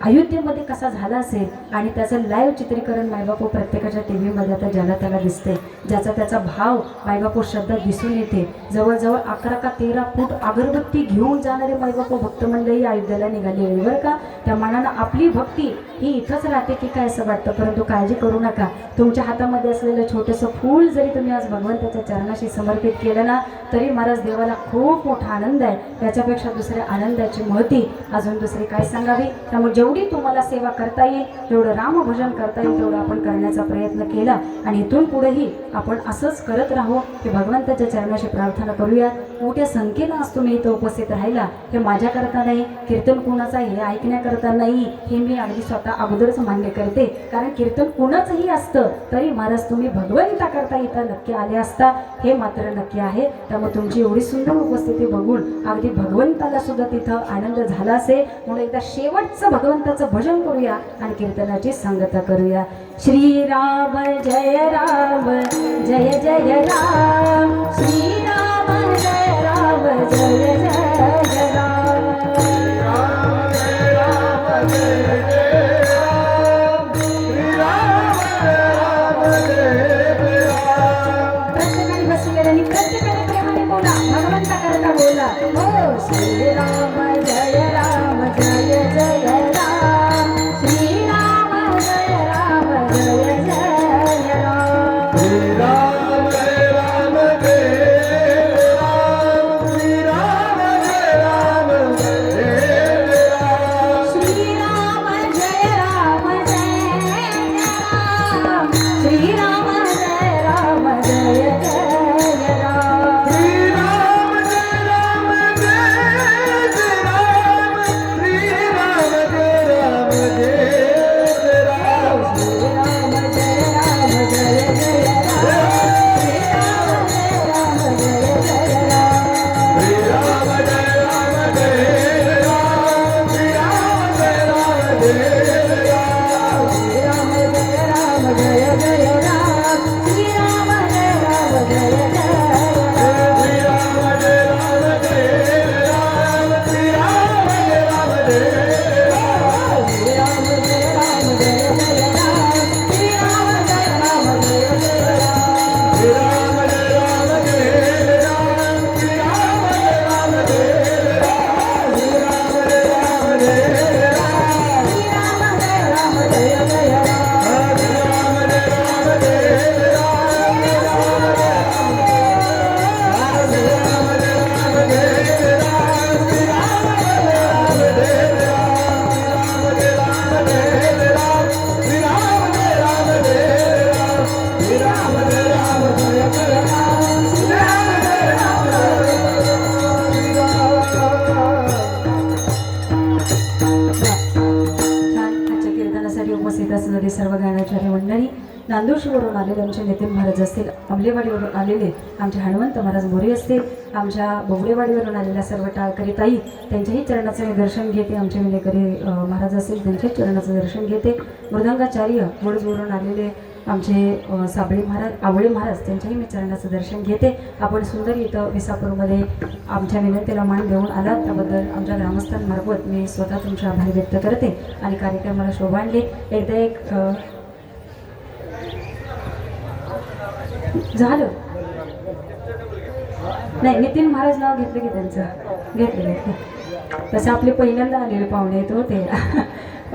अयोध्येमध्ये कसा झाला असेल आणि त्याचं लाईव्ह चित्रीकरण मायबापू प्रत्येकाच्या टी व्हीमध्ये आता ज्याला त्याला दिसते ज्याचा त्याचा भाव मायबापू श्रद्धा दिसून येते जवळजवळ 11 का 13 फूट अगरबत्ती घेऊन जाणारे मायबापू भक्त मंडळी अयोध्येला निघाली आहे बरं का त्या मनानं आपली भक्ती ही इथंच राहते की काय असं वाटतं परंतु काळजी करू नका तुमच्या हातामध्ये असलेलं छोटंसं फूल जरी तुम्ही आज भगवंताच्या चरणाशी समर्पित केलं ना तरी महाराज देवाला खूप मोठा आनंद आहे त्याच्यापेक्षा दुसऱ्या आनंदाची महती अजून दुसरी काय सांगावी त्यामुळे जेवढी तुम्हाला सेवा करता येईल जेवढं रामभजन करता येईल तेवढं आपण करण्याचा प्रयत्न केला आणि इथून पुढेही आपण असंच करत राहू की भगवंताच्या चरणाशी प्रार्थना करूया मोठ्या संख्येनं आज तुम्ही इथं उपस्थित राहिला हे माझ्याकरता नाही कीर्तन कुणाचा हे ऐकण्याकरता नाही हे मी अगदी स्वतः अगोदरच मान्य करते कारण कीर्तन कुणाचंही असतं तरी महाराज तुम्ही भगवंताकरता इथं नक्की आले असता हे मात्र नक्की आहे त्यामुळे तुमची एवढी सुंदर उपस्थिती बघून अगदी भगवंताला सुद्धा तिथं आनंद झाला असेल म्हणून एकदा शेवटचं भगवंताचं भजन करूया आणि कीर्तनाची सांगता करूया श्रीराम जय राम जय जय राम श्रीराम जय राम जय जय राम प्रत्येकाने बसलेल्यांनी प्रत्येकाने प्रेमाने बोला भगवंता करता बोला हो श्रीराम जय राम जय जय राम श्रीराम जय राम जय जय राम श्रीराम जय राम जय राम श्रीराम सर्व गायनाचार्य मंडळी, नांदुरशीवरून आलेले आमचे नितीन महाराज असतील, अमलेवाडीवरून आलेले आमचे हनुमंत महाराज मोरे असतील, आमच्या बोबडेवाडीवरून आलेल्या सर्व टाळकरी ताई त्यांच्याही चरणाचं मी दर्शन घेते, आमचे विनेकरी महाराज असतील त्यांच्याही चरणाचं दर्शन घेते, मृदंगाचार्य वडजवरून आलेले आमचे साबळे महाराज आवळे महाराज त्यांच्याही मी चरणाचं दर्शन घेते. आपण सुंदर इथं विसापूरमध्ये आमच्या विनंतीला मान देऊन आलात त्याबद्दल आमच्या ग्रामस्थांमार्फत मी स्वतः तुमचे आभार व्यक्त करते आणि कार्यक्रमाला शोभा आणली. एकदा एक झालं नाही, नितीन महाराज नाव घेतलं की त्यांचं घेतलं. तसे आपले पहिल्यांदा आलेले पाहुणे आहेत होते.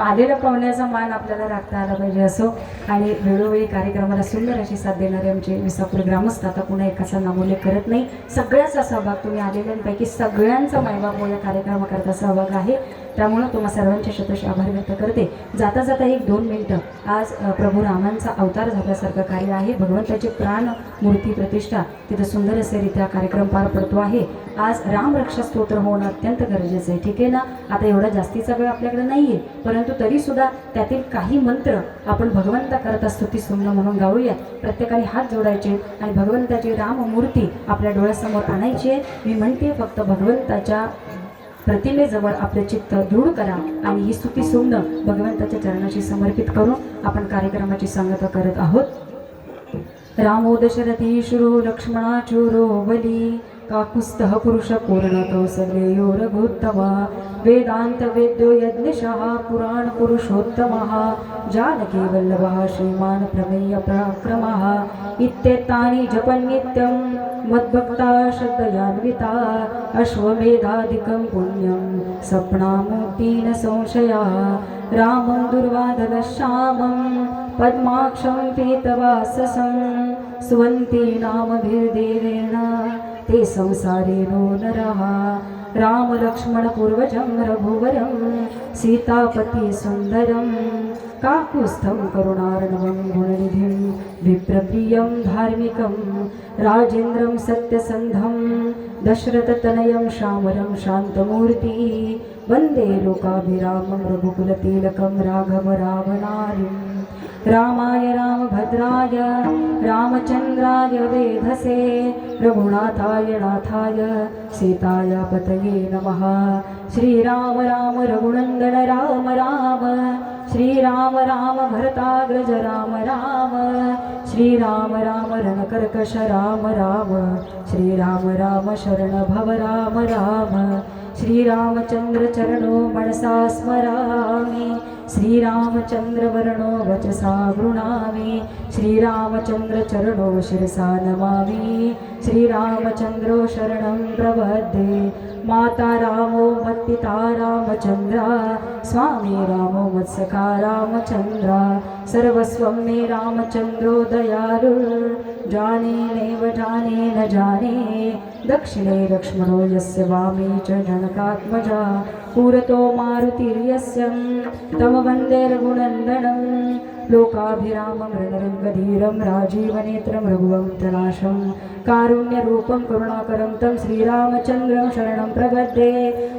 आलेल्या पाहुण्याचा मान आपल्याला राखता आला पाहिजे असो. आणि वेळोवेळी कार्यक्रमाला सुंदर अशी साथ देणारे आमचे विसापूर ग्रामस्थ, आता पुन्हा एकाचा नामोल्लेख करत नाही, सगळ्याचा सहभाग, तुम्ही आलेल्यांपैकी सगळ्यांचा मायबाप या कार्यक्रमाकरता सहभाग आहे. त्यामुळं तुम्हा सर्वांचे शतश आभार व्यक्त करते. जाता जाता 1-2 मिनटं, आज प्रभू रामांचा अवतार झाल्यासारखं कार्य आहे. भगवंताची प्राण मूर्ती प्रतिष्ठा तिथं सुंदर असेरित्या कार्यक्रम पार पडतो आहे. आज रामरक्षा स्तोत्र होणं अत्यंत गरजेचं आहे. ठीक आहे ना. आता एवढा जास्तीचा वेळ आपल्याकडे नाही आहे, परंतु तरीसुद्धा त्यातील काही मंत्र आपण भगवंताकरता स्तुती सुमन म्हणून गाऊया. प्रत्येकाने हात जोडायचे आणि भगवंताची राममूर्ती आपल्या डोळ्यासमोर आणायची आहे. मी म्हणते फक्त भगवंताच्या प्रतिमेजवळ आपले चित्त दृढ करा आणि ही स्तुती सुमन भगवंताच्या चरणाशी समर्पित करून आपण कार्यक्रमाची सांगता करत आहोत. रामो दशरथी शुरो लक्ष्मणाचुरो बली काकुस्तः पुरुष पूर्ण कौसल्यो रघुत्तमा वेदांत वेद्यो यज्ञशः पुराण पुरुषोत्तमः जानकी वल्लभः श्रीमान प्रमेय पराक्रमः इत्येतानि जपन्नित्यं मद्भक्ता श्रद्धयान्विता अश्वमेधादिकं पुण्यं सप्नामुक्ति न संशया रामं दुर्वाधलश्यामं पद्माक्षं पीतवाससं स्वन्ति नामभिर्देवेन ते संसारेणो नरः राम लक्ष्मण पूर्वजं रघुवरं सीतापति सुन्दरं काकुस्थं करुणार्णवं गुणनिधिं विप्रप्रियं धार्मिकं राजेन्द्रं सत्यसन्धं दशरथतनयं श्यामलं शान्तमूर्ति वन्दे लोकाभिरामं रघुकुलतिलकं राघव रावणारिं रामाय रामभद्राय रामचन्द्राय वेधसे रघुनाथाय नाथाय सीताय पतये नमः. श्रीराम राम रघुनन्दन राम राम श्रीराम राम भरताग्रज राम राम श्रीराम राम रणकर्कश राम राम श्रीराम राम शरण भव राम राम श्रीरामचंद्र चरणो मनसा स्मरामि श्रीरामचंद्र वर्णो वचसा गृणामि श्रीरामचंद्र चरणो शिरसा नमामि श्रीरामचंद्रो शरणं प्रपद्ये माता रामो मत्पिता रामचंद्रा स्वामी रामो मत्सखा रामचंद्रा सर्वस्वं मे रामचंद्रो दयालु जाने नैव जाने न जाने दक्षिणे लक्ष्मणो यस्य वामे च जनकात्मजा पुरतो मारुतिर्यस्य तं वन्दे रघुनन्दनं लोकाभिरामं रणरङ्गधीरं राजीवनेत्रं रघुवंशनाशं कारुण्यरूपं करुणाकरं तं श्रीरामचन्द्रं शरणं प्रपद्ये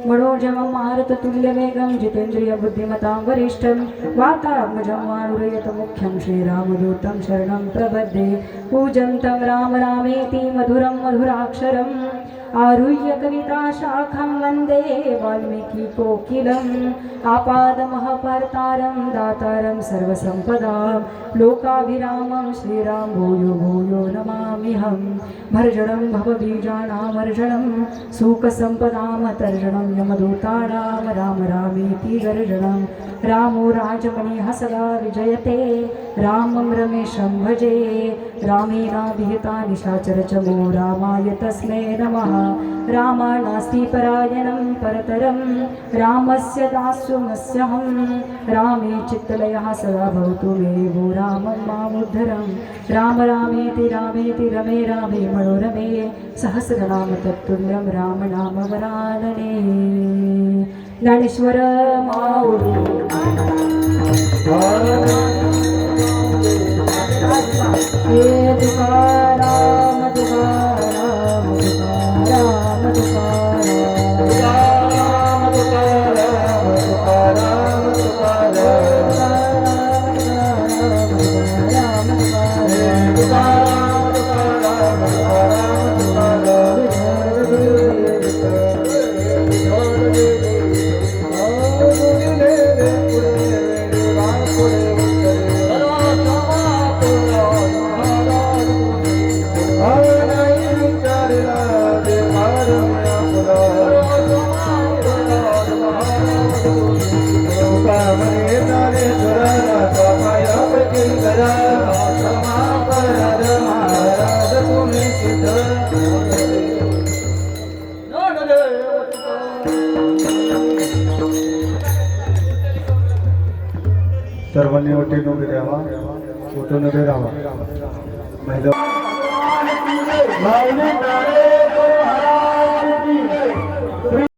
मनोजवं मारुततुल्यवेगं जितेन्द्रियबुद्धिमतां वरिष्ठं वातात्मजं मारुरयतमुख्यं श्रीरामदूतं शरणं प्रपद्ये पूजन्तं राम रामेति मधुरं मधुराक्षरम् आरुह्य कविता शाखं वन्दे वाल्मीकि कोकिलम् आपादमहपर्तारं दातारं सर्वसम्पदां लोकाभिरामं श्रीराम भूयो भूयो नमाम्यहं भर्जनं भवबीजानामर्जनं सुखसम्पदामतर्जनं यमदूतानां राम रामेति गर्जनं रामो राजमणिः सदा विजयते रामं रमेशं भजे रामेणाभिहिता निशाचरचमो रामाय तस्मै नमः रामा नास्ति परायणं परतरं रामस्य दास्यमस्यहं रामे चित्तलयः सदा भवतु मे भो रामं मामुद्धरं राम रामेति रमे रामे मनोरमे सहस्रनाम तत्तुल्यं राम नाम वरानने. ज्ञानेश्वर माऊली हे तुकाराम तुकाराम तुकाराम तुकाराम तुकाराम तुकाराम तुकाराम सर्वांनी वटीन उभे राहावा, उठून उभे राहावा. महिला